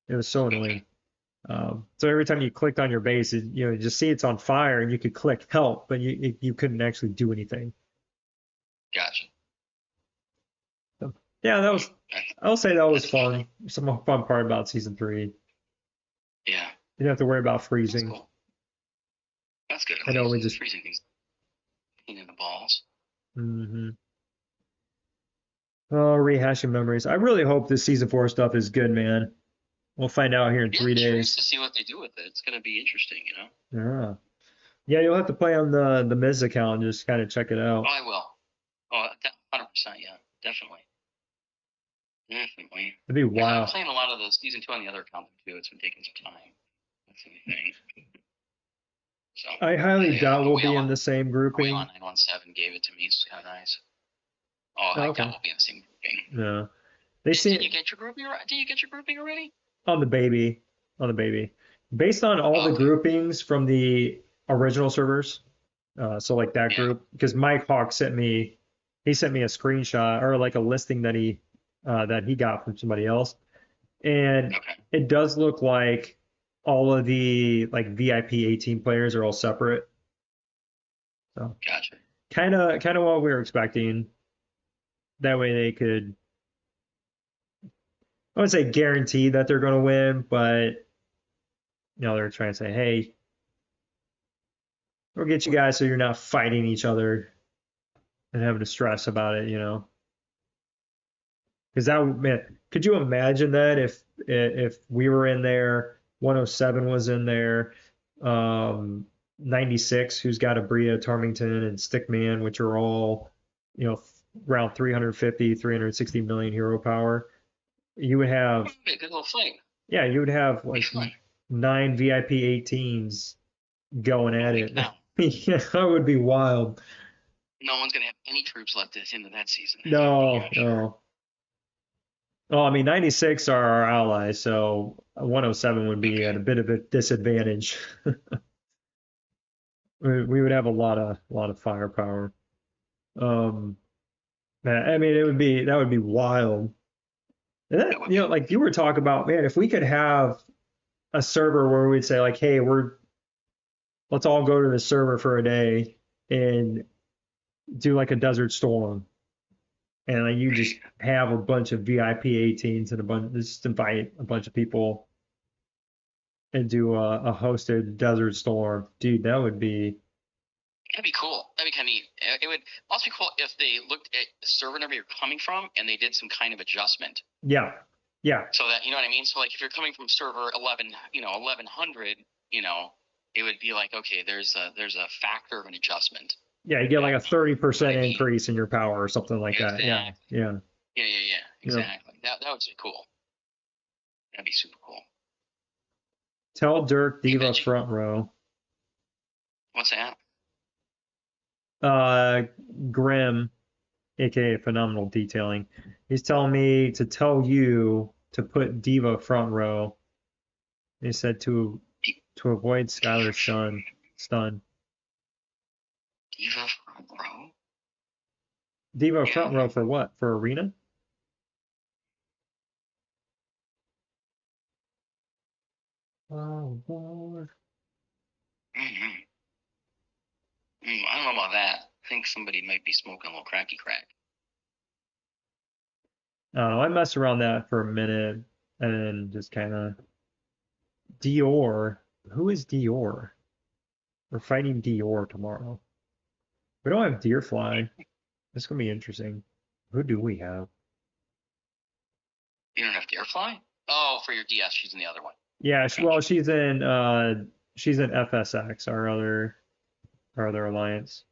It was so annoying. So every time you clicked on your base, you just see it's on fire, and you could click help, but you couldn't actually do anything. Gotcha. So, yeah, I'll say that was fun. Some fun part about season 3. Yeah. You don't have to worry about freezing. That's cool. That's good. I know we just freezing things in the balls. Mm-hmm. Oh, rehashing memories. I really hope this season 4 stuff is good, man. We'll find out here in 3 days. To see what they do with it. It's going to be interesting, Yeah, you'll have to play on the Miz account and just kind of check it out. Oh, I will. Oh, 100%, yeah. Definitely. It'd be wild. I'm playing a lot of the season 2 on the other account, too. It's been taking some time. That's the thing. So, I highly doubt we'll be in the same grouping. I know 717 gave it to me. It's kind of nice. Oh, Oh, I doubt okay. we'll be in the same grouping. No, they Did you seem get your grouping? Did you get your grouping already? on the baby, on the baby, based on all Oh, the okay. groupings from the original servers. So like that Yeah. group, because Mike Hawk he sent me a screenshot or like a listing that he got from somebody else, and Okay. it does look like all of the like VIP 18 players are all separate. So Gotcha. kind of what we were expecting. That way they could, I would say guarantee that they're going to win, but they're trying to say, hey, we'll get you guys so you're not fighting each other and having to stress about it. Because man, could you imagine that if we were in there, 107 was in there, 96, who's got a Bria, Tarmington, and Stickman, which are all, you know, around 350, 360 million hero power. You would have, Okay, good little fight. yeah, you would have Be like fun. 9 VIP 18s going at Holy it. cow. Yeah, that would be wild. No one's gonna have any troops left at the end of that season. That would be, No, I'm sure. no. Well, I mean, 96 are our allies, so 107 would be at Okay. a bit of a disadvantage. We would have a lot of firepower. Um, I mean, that would be wild. And That that, would be like you were talking about, man, if we could have a server where we'd say like, hey, let's all go to the server for a day and do like a Desert Storm, and like you just great. have a bunch of VIP 18s and just invite a bunch of people and do a hosted Desert Storm, dude, that would be That'd be cool. That'd be kind of neat. It would also be cool if they looked at the server number you're coming from and they did some kind of adjustment. yeah, yeah, So that, you know what I mean? So like if you're coming from server 11, 1100, it would be like, okay, there's a factor of an adjustment. yeah. You get like That a 30% might be increase in your power or something like that. Yeah, exactly. yeah, Yeah. yeah. Exactly. That would be cool. That'd be super cool. Tell Dirk You Diva bet you. front row. What's that? Uh, Grim, aka Phenomenal Detailing, he's telling me to tell you to put Diva front row. He said to avoid Skylar's stun. Diva front row? Diva front Yeah. row for what? For arena? Oh Lord. Mm-hmm. I don't know about that. I think somebody might be smoking a little cracky crack. I don't know. I messed around that for a minute and then just kind of Dior. Who is Dior? We're fighting Dior tomorrow. We don't have Deerfly. This is gonna be interesting. Who do we have? You don't have Deerfly? Oh, for your DS, she's in the other one. Yeah, well, Gotcha. she's in FSX, our other alliance.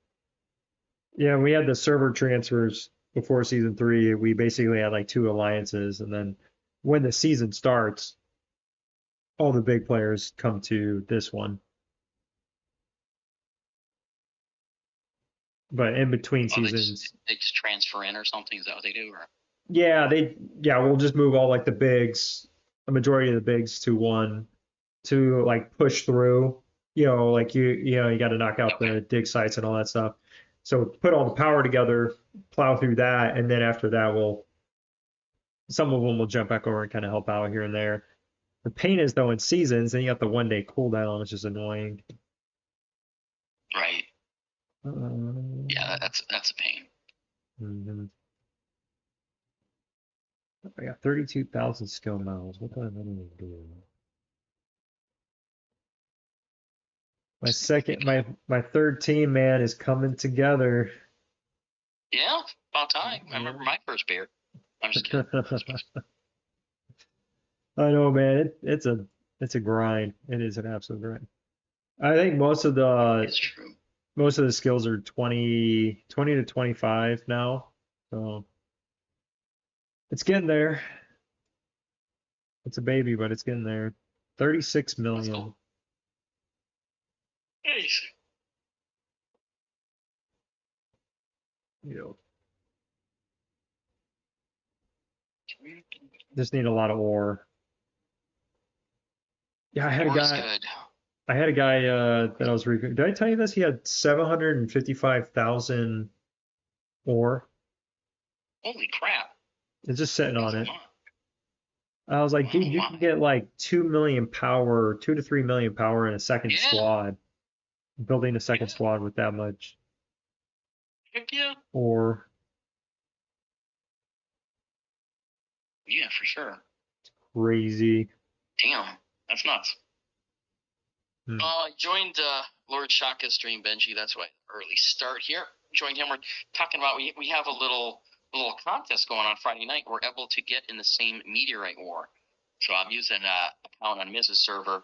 Yeah, we had the server transfers before season 3. We basically had like 2 alliances, and then when the season starts, all the big players come to this one. But in between Oh, they seasons, they just transfer in or something. Is that what they do? Or yeah, we'll just move all like the bigs, a majority of the bigs to one to like push through. Like you got to knock out okay, the dig sites and all that stuff. So put all the power together, plow through that, and then after that, some of them will jump back over and kind of help out here and there. The pain is though in seasons, and you got the 1 day cooldown, which is annoying. right. Yeah, Um, that's a pain. mhm. I got 32,000 skill miles. What do I really do? My third team, man, is coming together. Yeah, about time. I remember my first beer. I'm just kidding. I know, man. It's a grind. It is an absolute grind. I think It's true. most of the skills are 20 to 25 now. So it's getting there. It's a baby, but it's getting there. 36 That's million. cool. Nice. you know, just need a lot of ore. Yeah, I had a Ore is guy. good. I had a guy that I was reviewing. Did I tell you this? He had 755,000 ore. Holy crap. It's just sitting That's on a it. lot. I was like, dude, Oh you my. can get like 2 million power, 2 to 3 million power in a second Yeah. squad. Building a second Yeah. squad with that much Heck yeah. ore. Yeah, for sure. Crazy. Damn. That's nuts. Hmm. I joined Lord Shaka's stream, Benji. That's why early start here. Joined him. We're talking about we have a little contest going on Friday night. We're able to get in the same meteorite ore. So I'm using account on Mrs. server,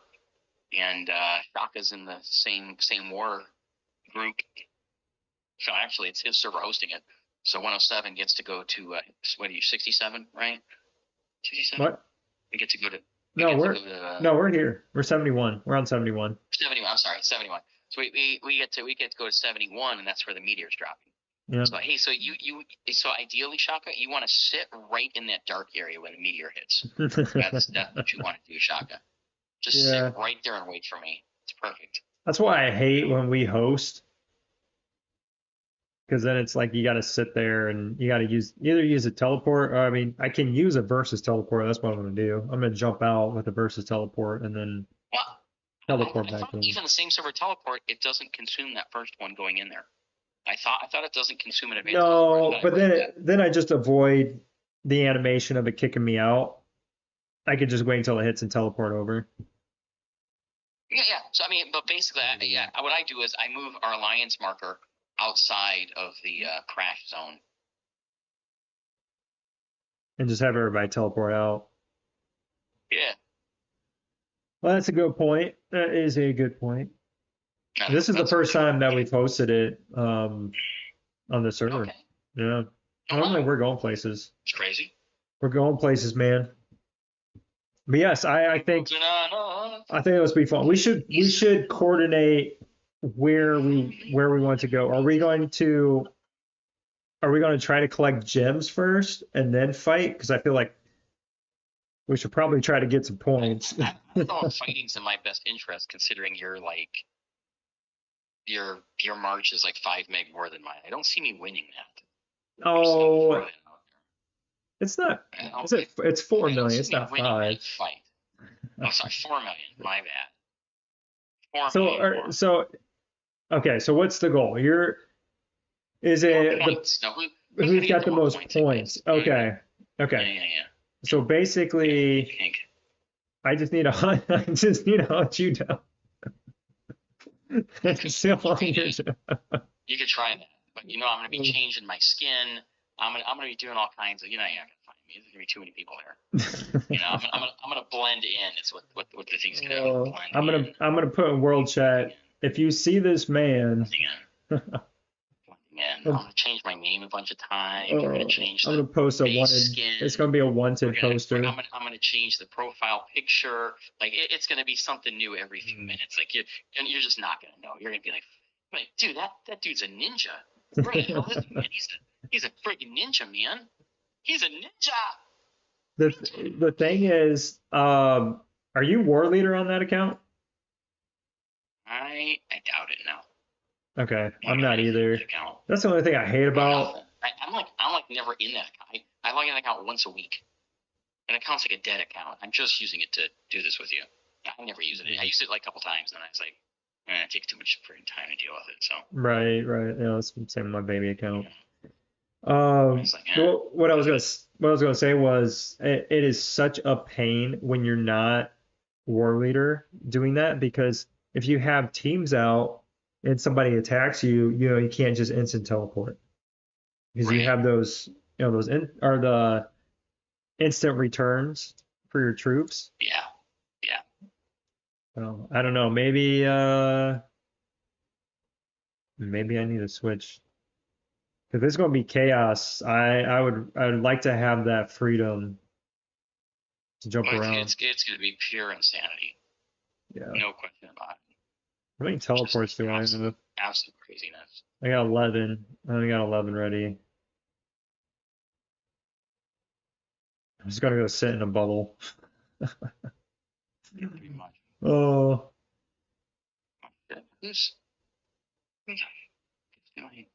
and Shaka's in the same war group. So actually, it's his server hosting it. So 107 gets to go to what are you 67, right? 67. What? We get to go to. No, we're here. We're 71. We're on 71. 71. I'm sorry, 71. So we get to go to 71, and that's where the meteor's dropping. Yeah. So hey, so ideally, Shaka, you want to sit right in that dark area when the meteor hits. That's what you want to do, Shaka. Just Yeah. sit right there and wait for me. It's perfect. That's why I hate when we host, because then it's like you got to sit there and you got to use a teleport. Or, I mean, I can use a versus teleport. That's what I'm going to do. I'm going to jump out with a versus teleport and then Well, teleport I back thought in. even the same server teleport, it doesn't consume that first one going in there. I thought it doesn't consume an advanced teleport. No, but then I just avoid the animation of it kicking me out. I could just wait until it hits and teleport over. Yeah. So I mean, but basically, what I do is I move our alliance marker outside of the crash zone. And just have everybody teleport out. Yeah. Well, that's a good point. That is a good point. This is the first time that we've hosted it on the server. Okay. Yeah. Normally we're going places. It's crazy. We're going places, man. But yes, I think it must be fun. We should coordinate where we want to go. Are we going to try to collect gems first and then fight? Because I feel like we should probably try to get some points. I don't know if fighting's in my best interest, considering your march is like 5 meg more than mine. I don't see me winning that. Oh, it's not. It's 4 million. It's not 5. Fight. Oh, sorry, 4 million. My bad. 4 million. So okay. So what's the goal? Is it who's got the most points? Okay. Okay. Yeah. So basically, I just need to hunt you down. You could try that, but I'm gonna be changing my skin. I'm gonna be doing all kinds of. You're not gonna find me. There's gonna be too many people there. I'm gonna blend in. It's what the thing's gonna blend. I'm gonna put in world chat. If you see this man. I'm gonna change my name a bunch of times. I'm gonna post a wanted. Skin. It's gonna be a wanted poster. I'm gonna change the profile picture. Like it's gonna be something new every few minutes. Like you're just not gonna know. You're gonna be like, dude, that dude's a ninja. Where the hell is he, man? He's a freaking ninja, man. He's a ninja. The thing is, are you war leader on that account? I doubt it now. Okay, I'm not either. That's the only thing I hate about. I'm like never in that account. I log in that account once a week. An account's like a dead account. I'm just using it to do this with you. I never use it. I used it like a couple times, and I was like, it takes too much freaking time to deal with it. So right. Yeah, it's the same with my baby account. What I was gonna say was it is such a pain when you're not war leader doing that, because if you have teams out and somebody attacks you, you can't just instant teleport, because you have those the instant returns for your troops. Yeah. So I don't know. Maybe I need to switch. If it's going to be chaos, I would like to have that freedom to jump around. It's going to be pure insanity. Yeah. No question about it. How many teleports do I have? Absolute craziness. I got 11. I only got 11 ready. I'm just gonna go sit in a bubble. Yeah, pretty much. Oh, Who's doing?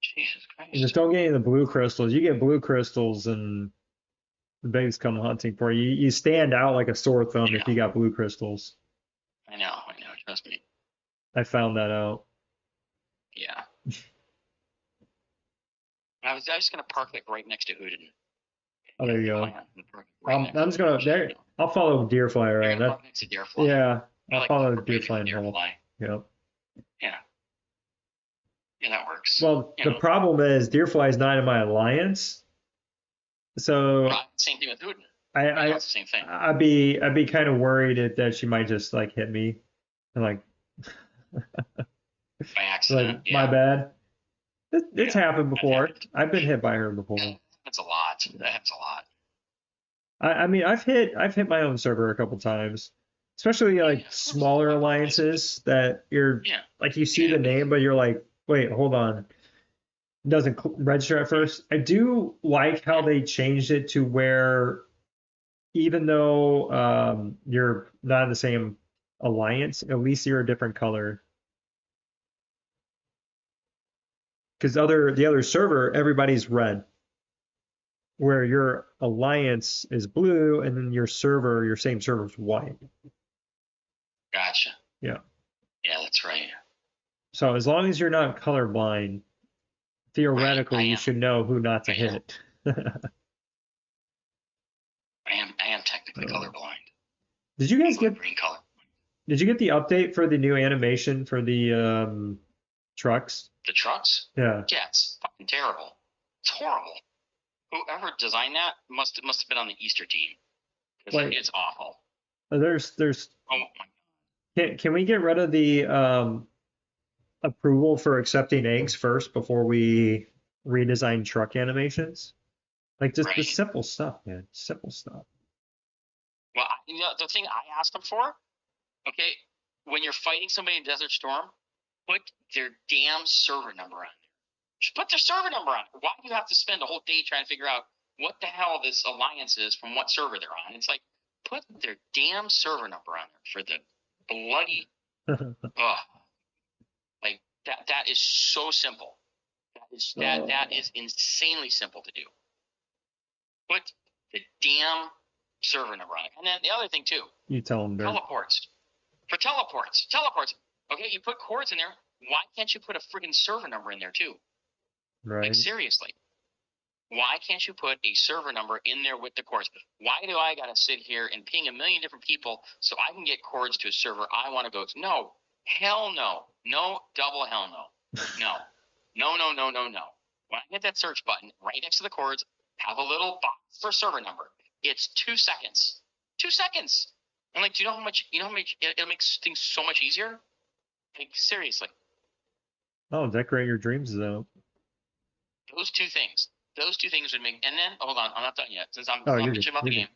Jesus and just Christ. don't get any of the blue crystals. You get blue crystals and the babes come hunting for you. You stand out like a sore thumb if Yeah, you got blue crystals. I know. Trust me. I found that out. Yeah. I was gonna park like right next to Hoodin. Oh, there you go. Right next I'm to just gonna it. there. I'll follow Deerfly You're around. gonna That park next to Deerfly. yeah. I I'll like follow park right next Deerfly to and Hole. Deerfly. Yep. Yeah. Yeah, that works. Well, the problem is Deerfly is not in my alliance, so Right. Same thing with Hoodin. I It's the same thing. I'd be kind of worried that she might just like hit me and like By accident. like Yeah. my bad. It's happened before. Happened. I've been hit by her before. That's a lot. That's a lot. I mean I've hit my own server a couple times, especially like smaller alliances that you're like you see the name but you're like wait hold on, it doesn't register at first. I do like how they changed it to where even though you're not in the same alliance, at least you're a different color. Because the other server, everybody's red, where your alliance is blue, and then your same server is white. Gotcha. Yeah. Yeah, that's right. So as long as you're not colorblind, theoretically you should know who not to hit. I am technically colorblind. Did you guys get green color? Did you get the update for the new animation for the trucks? The trucks? Yeah. Yeah, it's fucking terrible. It's horrible. Whoever designed that must have been on the Easter team. Because it's awful. There's Oh my. Can we get rid of the approval for accepting eggs first before we redesign truck animations? Like just the simple stuff, man. Simple stuff. Well, the thing I asked them for, okay, when you're fighting somebody in Desert Storm, put their damn server number on there. Just put their server number on it. Why do you have to spend a whole day trying to figure out what the hell this alliance is from what server they're on? It's like, put their damn server number on there for the bloody like that is so simple. That is insanely simple to do. Put the damn server number on it. And then the other thing too. You tell them teleports. For teleports. Okay, you put cords in there. Why can't you put a friggin' server number in there too? Right. Like seriously. Why can't you put a server number in there with the cords? Why do I gotta sit here and ping a million different people so I can get cords to a server I want to go to? No. Hell no. No double hell no. No. No. When I hit that search button right next to the cords, have a little box for server number. It's 2 seconds. 2 seconds. And like, do you know how much it makes things so much easier? Like seriously. Oh, decorate your dreams though. Those two things would make. And then hold on, I'm not done yet. Since I'm bitching about the game,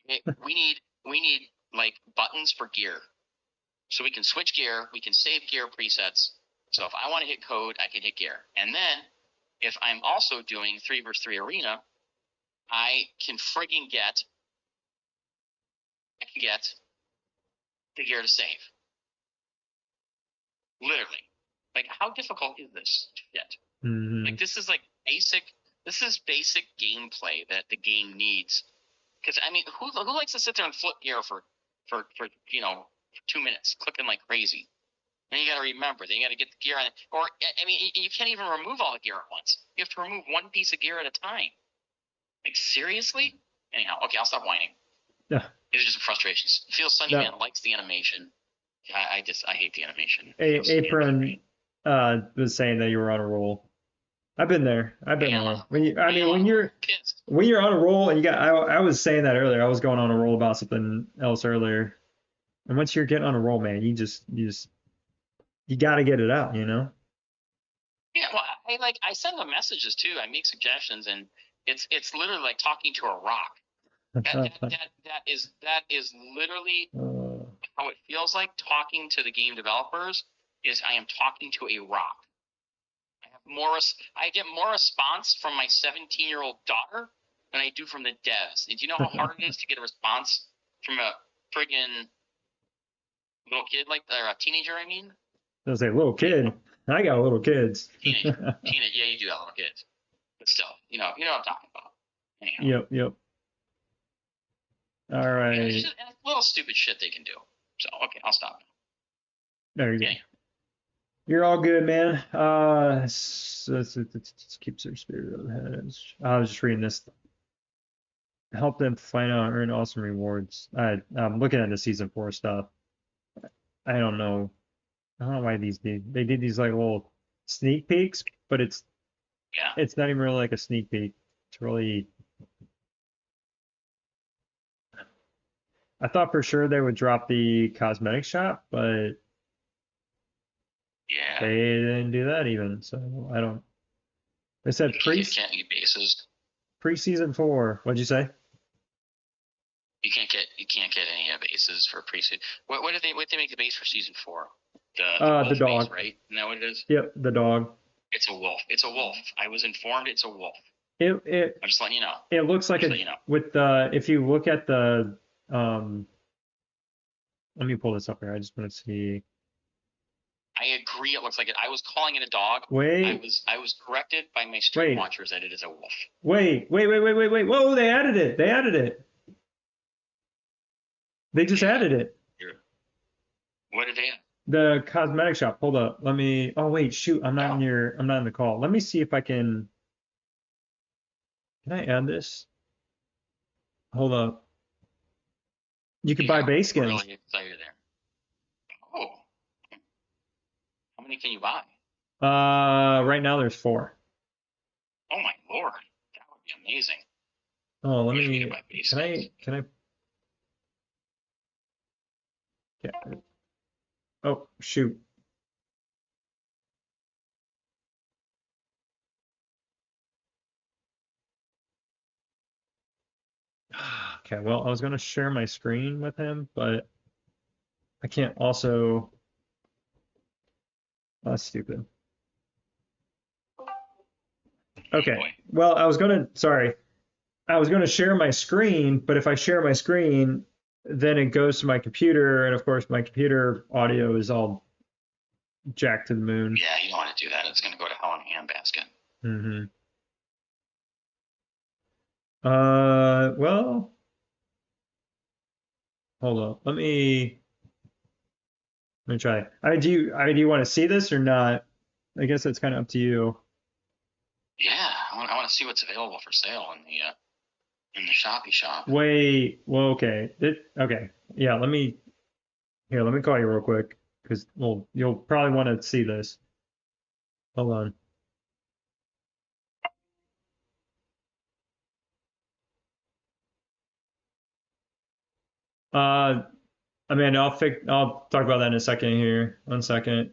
okay, we need like buttons for gear, so we can switch gear. We can save gear presets. So if I want to hit code, I can hit gear. And then if I'm also doing 3v3 arena, I can friggin' get the gear to save. Literally, like how difficult is this to get? Mm-hmm. Like this is basic gameplay that the game needs. Because I mean, who likes to sit there and flip gear for 2 minutes, clicking like crazy? And you got to remember, then you got to get the gear on. Or I mean, you can't even remove all the gear at once. You have to remove one piece of gear at a time. Like seriously? Anyhow, okay, I'll stop whining. Yeah. It's just frustrations. Feel Sunny Man likes the animation. I hate the animation. Apron was saying that you were on a roll. I've been there. When you're on a roll and I was saying that earlier. I was going on a roll about something else earlier. And once you're getting on a roll, man, you got to get it out, you know? Yeah, well, I send them messages too. I make suggestions, and it's literally like talking to a rock. That is literally how it feels like talking to the game developers. Is I am talking to a rock. I get more response from my 17-year-old daughter than I do from the devs. Do you know how hard it is to get a response from a friggin' little kid or a teenager? I mean, I was like, little kid. I got little kids. teenage. Yeah, you do got little kids, but still, you know what I'm talking about. Yep, Anyhow. yep. All right. It's just little stupid shit they can do. So okay, I'll stop. There you go. Anyhow. You're all good, man. Keeps their spirit of the head. I was just reading this. Help them find out and earn awesome rewards. I'm looking at the season 4 stuff. I don't know. I don't know why they did these like little sneak peeks, but it's not even really like a sneak peek. It's really. I thought for sure they would drop the cosmetic shop, but yeah, they didn't do that even. So I don't. They said can't get bases. Pre-season 4. What'd you say? You can't get any bases for pre-season. What did they make the base for season 4? The dog, base, right? Isn't that what it is? Yep, the dog. It's a wolf. It's a wolf. I was informed it's a wolf. I'm just letting you know. It looks like with the if you look at the let me pull this up here. I just want to see. I agree. It looks like it. I was calling it a dog. Wait. I was corrected by my stream watchers that it is a wolf. Wait. Whoa, they added it. They just added it. What did they add? The cosmetic shop. Hold up. Let me. Oh wait, shoot. I'm not in the call. Let me see if I can. Can I add this? Hold up. You can buy base skins. Really excited there. Oh. How many can you buy? Right now there's 4. Oh my lord, that would be amazing. Oh, let me. Can I? Yeah. Oh shoot. Okay, well, I was going to share my screen with him, but I can't also. Oh, that's stupid. Okay, well, I was going to share my screen, but if I share my screen, then it goes to my computer, and of course, my computer audio is all jacked to the moon. Yeah, you don't want to do that. It's going to go to hell in a handbasket. Mm-hmm. Well, hold on. Let me try. Do you want to see this or not? I guess it's kind of up to you. Yeah, I want to see what's available for sale in the Shopee shop. Wait. Well, okay. Okay. Yeah. Let me call you real quick because you'll probably want to see this. Hold on. Amanda, I'll talk about that in a second here. 1 second.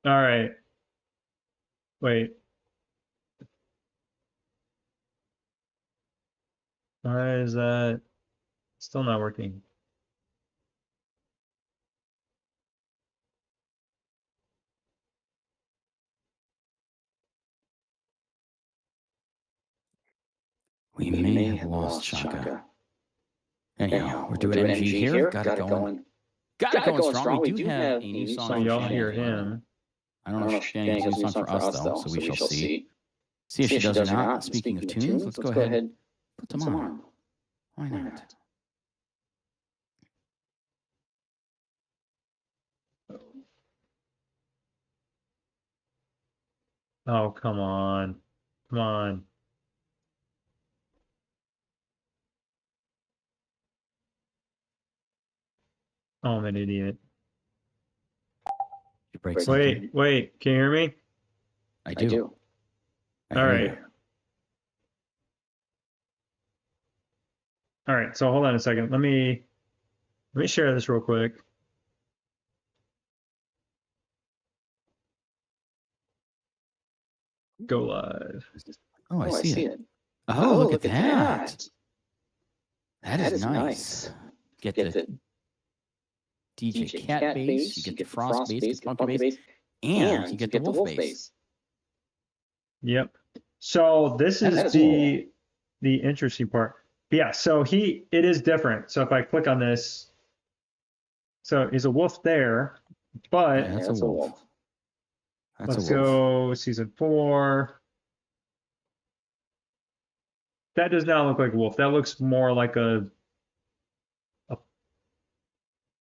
All right. Wait. Why is that still not working? We may have lost Shaka. Anyhow, we're doing MG here. Got it going. Got it going strong. We do have a new song. So y'all hear him. I don't know if Shanny has a new song for us, though, so we shall see. See if she does or not. Speaking of tunes, let's go ahead put some on. Why not? Oh, come on. Come on. Oh, I'm an idiot. You break Wait, can you hear me? I do. I All hear right. you. All right. So hold on a second. Let me share this real quick. Go live. Oh, I see it. Oh, Oh, look at that. That is nice. Get the DJ Cat bass, you get the Frost bass, get the Funky bass, and you get the Wolf bass. Yep. So this That is is the interesting part. Yeah, so it is different. So if I click on this, so he's a wolf there, but Yeah, that's a wolf. That's let's a wolf. go season 4. That does not look like a wolf. That looks more like a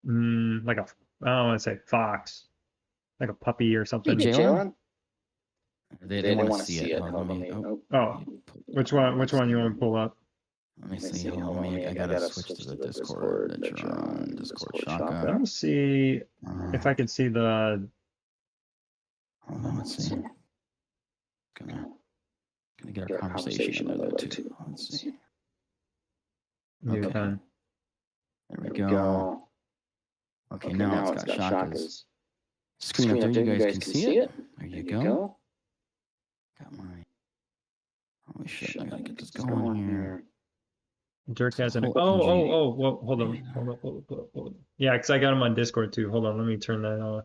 like a, I don't want to say fox, like a puppy or something. Hey, Jalen. They They want want to see it. Hold on, let me. Oh, which one you want to pull up? Let me see. Hold on, I gotta switch to the Discord that you're on. Discord I Shaka. don't see if I can see the. Hold on, let's see. Gonna get our conversation in there though too. Let's see. You Okay. can. There we go. Okay, now it's got Shaka's screen up there. You guys can see it. There you go. Got my. Holy shit! I gotta get this going here. Dirk has an. Whole Oh. Well, hold on. Yeah, because I got him on Discord too. Hold on, let me turn that on.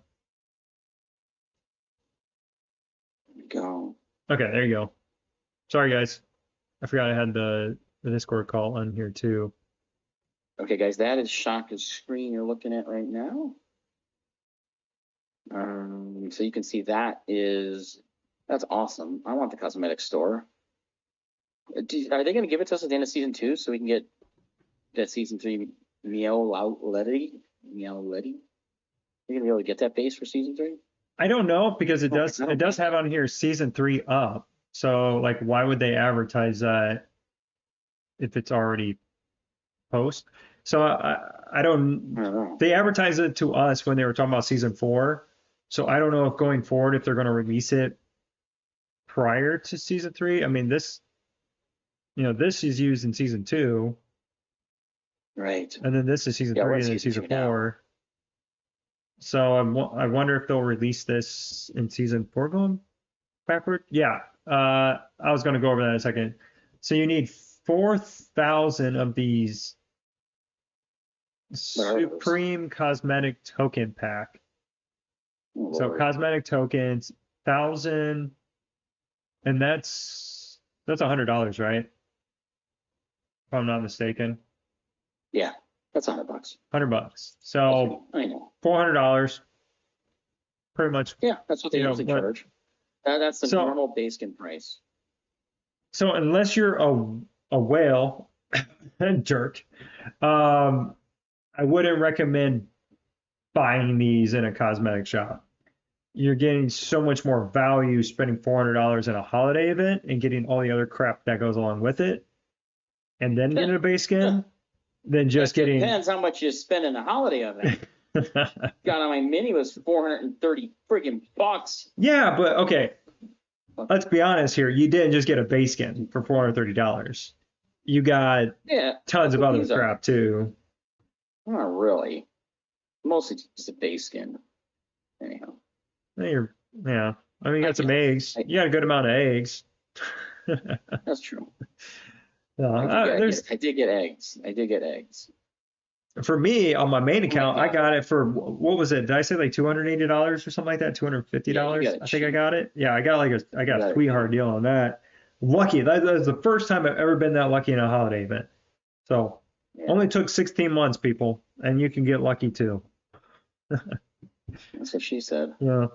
Go. Okay, there you go. Sorry, guys. I forgot I had the Discord call on here too. Okay, guys, that is Shaka's screen you're looking at right now. So you can see that's awesome. I want the cosmetic store. Are they going to give it to us at the end of season 2 so we can get that season 3 Meow-Letty? You're going to be able to get that base for season 3? I don't know because it does have on here season 3 up. So like, why would they advertise that if it's already post? So I don't know. They advertised it to us when they were talking about season 4. So I don't know if going forward if they're going to release it prior to season 3. I mean, this is used in season 2. Right. And then this is season 3 and then season 4. So I wonder if they'll release this in season 4 going backward. Yeah. I was going to go over that in a second. So you need 4,000 of these Supreme Cosmetic Token Pack. So cosmetic tokens, 1,000, and that's $100, right? If I'm not mistaken. Yeah, that's $100. $100. So I know. $400, pretty much. Yeah, that's what they usually charge. That's the normal base skin price. So unless you're a whale jerk, I wouldn't recommend buying these in a cosmetic shop. You're getting so much more value spending $400 in a holiday event and getting all the other crap that goes along with it, and then getting a base skin, than just getting. Depends how much you spend in a holiday event. Got on my mini was 430 friggin' bucks. Yeah, but okay. Let's be honest here. You didn't just get a base skin for $430. You got tons of other crap too. Not really. Mostly just a base skin. Anyhow. I mean, you got some eggs. You got a good amount of eggs. That's true. I did get eggs. For me, on my main account, I got it for, what was it? Did I say like $280 or something like that? $250? I think I got it. Yeah, I got a sweetheart deal on that. Lucky. That was the first time I've ever been that lucky in a holiday event. So only took 16 months, people, and you can get lucky too. That's what she said. Yeah.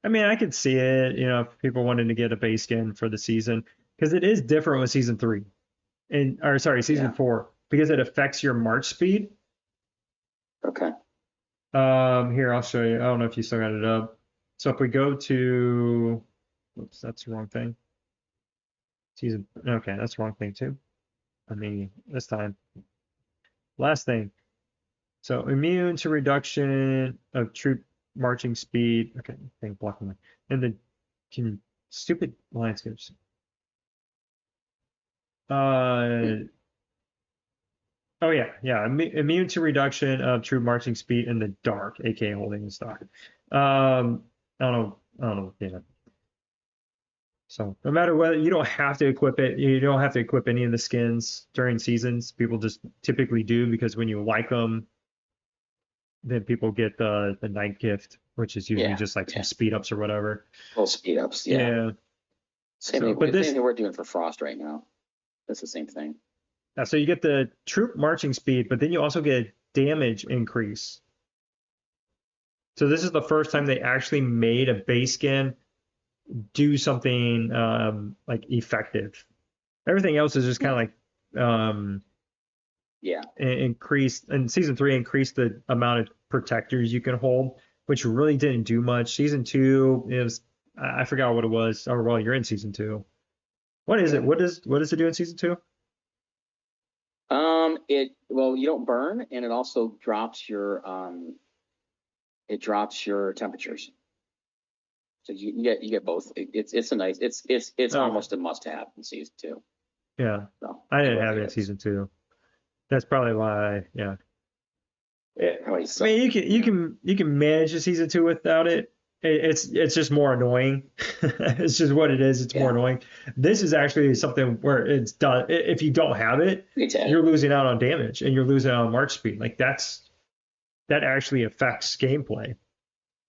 I mean, I could see it, if people wanted to get a base skin for the season, because it is different with season 3 season 4, because it affects your march speed. Okay. Here, I'll show you. I don't know if you still got it up. So if we go to, oops, that's the wrong thing. Okay, that's the wrong thing too. I mean, this time. Last thing. So immune to reduction of troop marching speed. Okay, thing blocking me. And the stupid landscapes. Oh yeah. Immune to reduction of troop marching speed in the dark, aka holding in stock. I don't know. Yeah. So no matter whether you don't have to equip it, you don't have to equip any of the skins during seasons. People just typically do because when you like them, then people get the night gift, which is usually just like some speed ups or whatever. Little speed ups, Yeah. Same thing we're doing for Frost right now. That's the same thing. So you get the troop marching speed, but then you also get damage increase. So this is the first time they actually made a base skin do something like effective. Everything else is just kind of like increased in season 3, increased the amount of protectors you can hold, which really didn't do much. Season 2 is, I forgot what it was. Oh well, you're in season 2. What is it? What does it do in season 2? You don't burn, and it also drops your temperatures. So you get both. It's a nice. It's almost a must have in season 2. Yeah. So, I didn't have it in season 2. That's probably why. Yeah. I mean, you can manage a season 2 without it. It's just more annoying. It's just what it is. It's more annoying. This is actually something where it's done. If you don't have it, you're losing out on damage and you're losing out on march speed. Like that actually affects gameplay.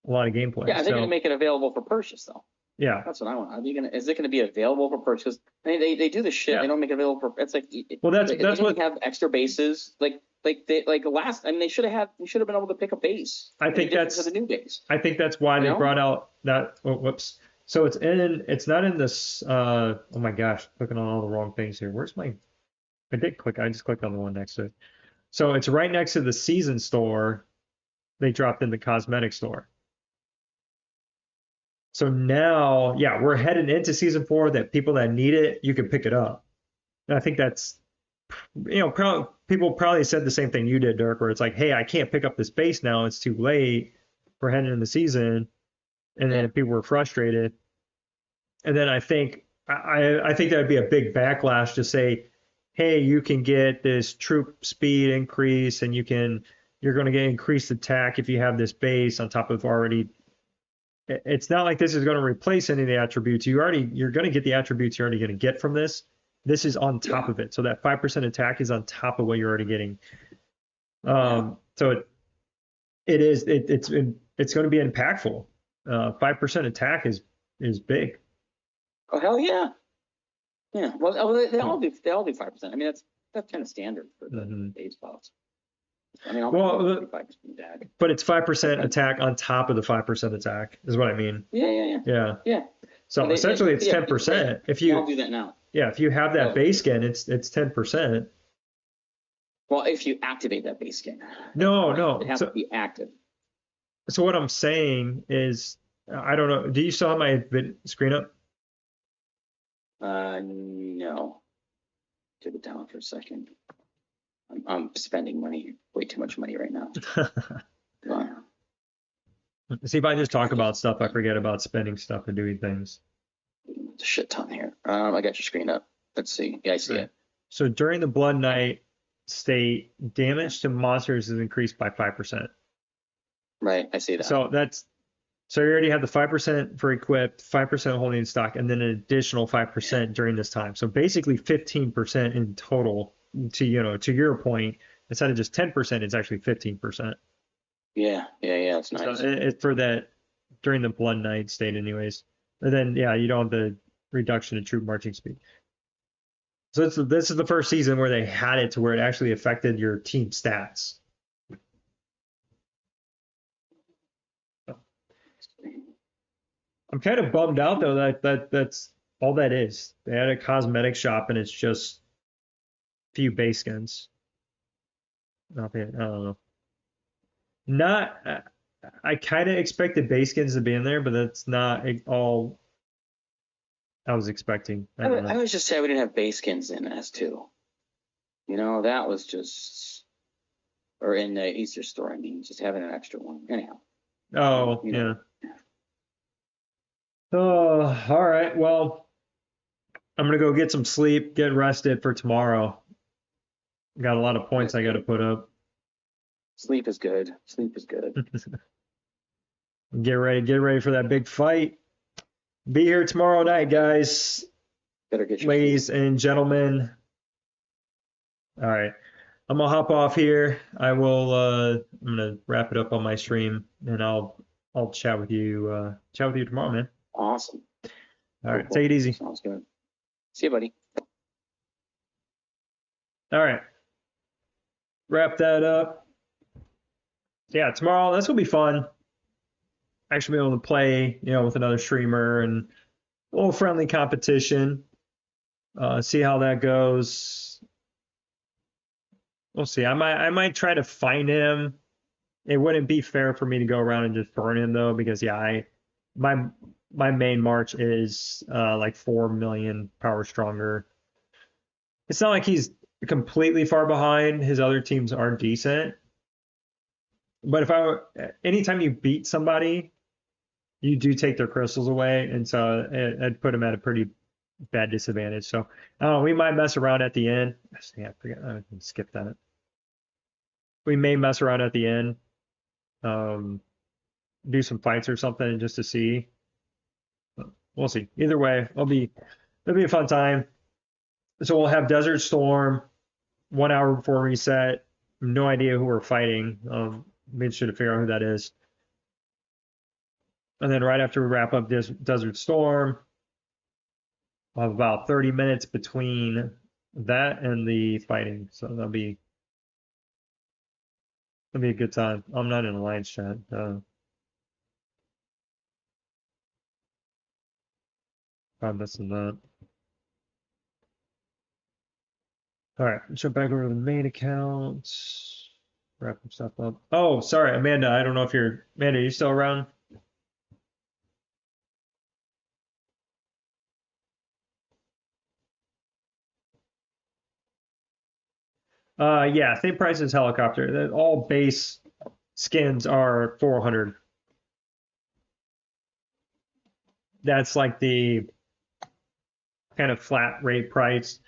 A lot of gameplay. Yeah, they're going to make it available for purchase though. Yeah, that's what I want. Is it going to be available for purchase? I mean, they do the shit. Yeah. They don't make it available for. It's like that's what have extra bases. Last. I mean, they should have been able to pick a base. I think that's a new base. I think that's why they brought out that. Oh, whoops. So it's not in this. Oh my gosh, clicking on all the wrong things here. Where's my? I just clicked on the one next to it. So it's right next to the season store. They dropped in the cosmetic store. So now, we're headed into season 4 that people that need it, you can pick it up. And I think that's, people probably said the same thing you did, Dirk, where it's like, hey, I can't pick up this base now. It's too late. We're heading in the season. And then people were frustrated. And then I think that would be a big backlash to say, hey, you can get this troop speed increase and you're going to get increased attack if you have this base on top of already. It's not like this is going to replace any of the attributes. You're going to get the attributes you're already going to get from this. This is on top of it. So that 5% attack is on top of what you're already getting. So it's going to be impactful. 5% attack is big. Oh hell yeah. Yeah. Well, they all do 5%. I mean that's kind of standard for the base bots. I mean, but it's 5% attack on top of the 5% attack is what I mean. Yeah. So essentially, it's 10%. If you don't do that now. Yeah, if you have that base skin, it's 10%. Well, if you activate that base skin. No. It has to be active. So what I'm saying is, I don't know. Do you still have my screen up? No. Took it down for a second. I'm spending way too much money right now. See, if I just talk about stuff, I forget about spending stuff and doing things. It's a shit ton here. I got your screen up. Let's see. Yeah, I see it. So during the Blood Knight state, damage to monsters is increased by 5%. Right, I see that. So you already have the 5% for equipped, 5% holding in stock, and then an additional 5% during this time. So basically 15% in total. To your point, instead of just 10%, it's actually 15%. Yeah, it's nice. So for that during the Blood Knight state, anyways. And then you don't have the reduction in troop marching speed. So this is the first season where they had it to where it actually affected your team stats. I'm kind of bummed out though that's all that is. They had a cosmetic shop and it's just few base skins. Nothing. I don't know. I kind of expected base skins to be in there, but that's not all I was expecting. I was just sad we didn't have base skins in S2. That was just or in the Easter store. I mean, just having an extra one. Anyhow. Oh, You know. yeah. Oh, all right. Well, I'm gonna go get some sleep, get rested for tomorrow. Got a lot of points I got to put up. Sleep is good. Sleep is good. Get ready for that big fight. Be here tomorrow night, guys. Better get your Ladies sleep. and gentlemen. All right. I'm gonna hop off here. I'm gonna wrap it up on my stream, and I'll chat with you tomorrow, man. Awesome. All right, take it easy. Sounds good. See you, buddy. All right. Wrap that up. Yeah, tomorrow that's gonna be fun. Actually be able to play, with another streamer and a little friendly competition. See how that goes. We'll see. I might try to find him. It wouldn't be fair for me to go around and just burn him though, because my main march is like 4 million power stronger. It's not like he's completely far behind. His other teams are decent. But anytime you beat somebody, you do take their crystals away, and so I'd put him at a pretty bad disadvantage. So we might mess around at the end. Yeah, I forget. I can skip that. We may mess around at the end, do some fights or something just to see. We'll see. Either way, it'll be a fun time. So we'll have Desert Storm 1 hour before reset. No idea who we're fighting. Be interested to figure out who that is. And then right after we wrap up this Desert Storm, we'll have about 30 minutes between that and the fighting. So that'll be a good time. I'm not in Alliance chat. I'm missing that. All right, jump back over to the main account. Wrap some stuff up. Oh, sorry, Amanda. I don't know if Amanda, are you still around? Yeah, same price as helicopter. All base skins are 400. That's like the kind of flat rate price.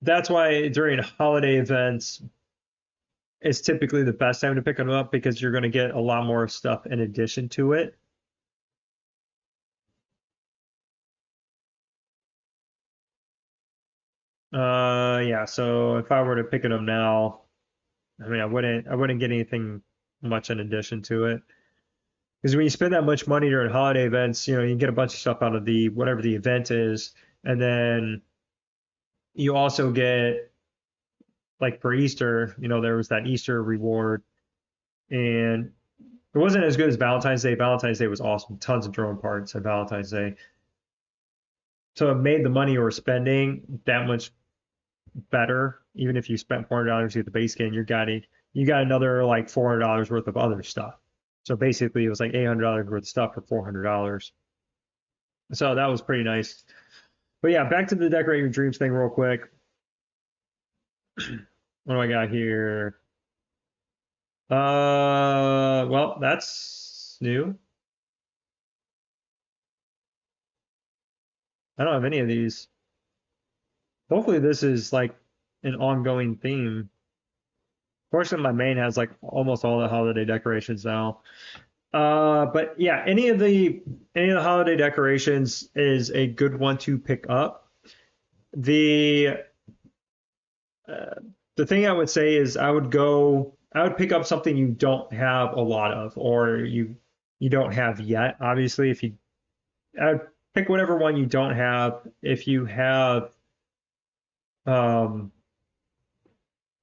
That's why during holiday events, it's typically the best time to pick them up, because you're going to get a lot more stuff in addition to it. Yeah, so if I were to pick it up now, I mean, I wouldn't get anything much in addition to it. Because when you spend that much money during holiday events, you can get a bunch of stuff out of whatever the event is, and then you also get, like for Easter, there was that Easter reward, and it wasn't as good as Valentine's Day. Valentine's Day was awesome, tons of drone parts at Valentine's Day. So it made the money you were spending that much better. Even if you spent $400 to get the base skin, you got another like $400 worth of other stuff. So basically, it was like $800 worth of stuff for $400. So that was pretty nice. But yeah, back to the Decorate Your Dreams thing real quick. What do I got here? Well, that's new. I don't have any of these. Hopefully this is like an ongoing theme. Fortunately, my main has like almost all the holiday decorations now. But yeah, any of the holiday decorations is a good one to pick up. The thing I would say is I would pick up something you don't have a lot of, or you don't have yet. Obviously, I would pick whatever one you don't have. If you have, or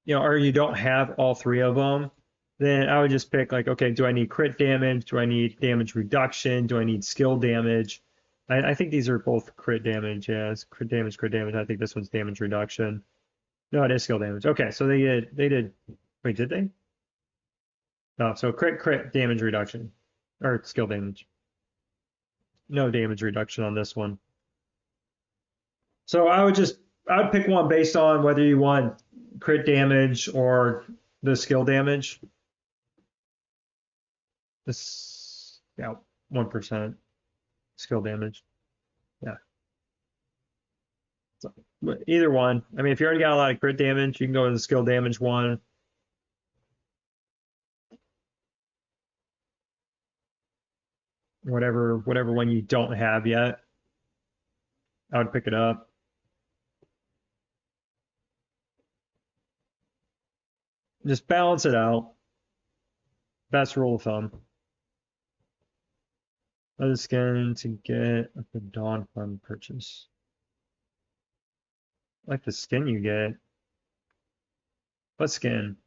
you don't have all three of them, then I would just pick like, okay, do I need crit damage? Do I need damage reduction? Do I need skill damage? I think these are both crit damage. Yeah, it's crit damage, crit damage. I think this one's damage reduction. No, it is skill damage. Okay, so they did. Wait, did they? No, so crit damage reduction, or skill damage. No damage reduction on this one. So I would pick one based on whether you want crit damage or the skill damage. This, yeah, 1% skill damage. Yeah. So, but either one. I mean, if you already got a lot of crit damage, you can go to the skill damage one. Whatever one you don't have yet, I would pick it up. Just balance it out. Best rule of thumb. Other skin to get the Dawn Fund purchase. I like the skin you get. What skin?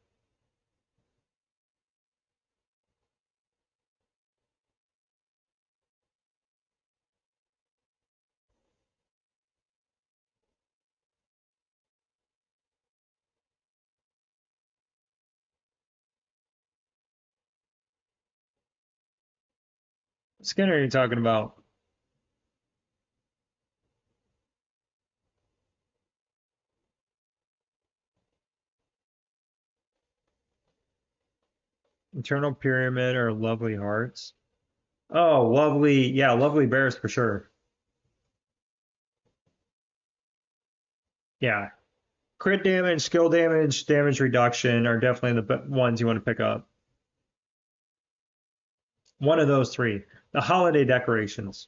What skin are you talking about? Eternal Pyramid or Lovely Hearts? Oh, lovely. Yeah, lovely bears for sure. Yeah. Crit damage, skill damage, damage reduction are definitely the ones you want to pick up. One of those three. The holiday decorations.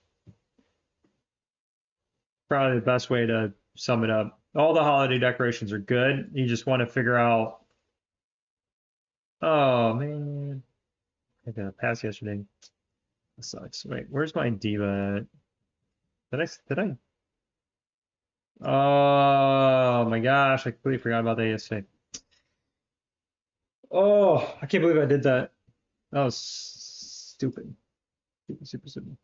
Probably the best way to sum it up. All the holiday decorations are good. You just want to figure out. Oh, man. I got a pass yesterday. That sucks. Wait, where's my diva at? Did I? Oh my gosh, I completely forgot about that yesterday. Oh, I can't believe I did that. That was stupid. Stupid.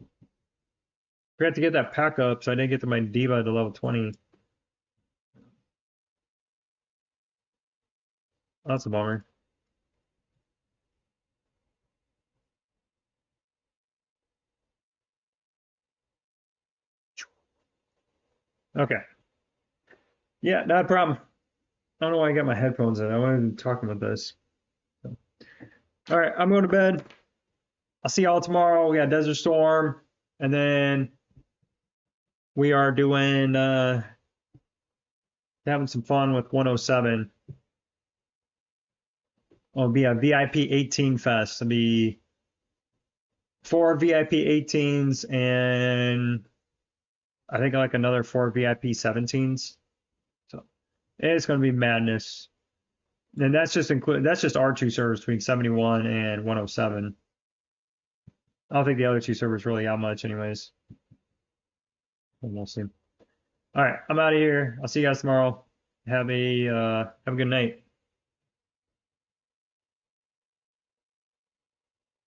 Forgot to get that pack up, so I didn't get to my diva to level 20. That's a bummer. Okay. Yeah, not a problem. I don't know why I got my headphones in. I wasn't talking about this. All right, I'm going to bed. I'll see y'all tomorrow. We got Desert Storm, and then we are doing having some fun with 107. It'll be a VIP 18 fest. It'll be 4 VIP 18s and I think like another 4 VIP 17s. So it's going to be madness. And that's just our two servers between 71 and 107. I don't think the other two servers really out much anyways. We'll see. All right, I'm out of here. I'll see you guys tomorrow. Have a good night.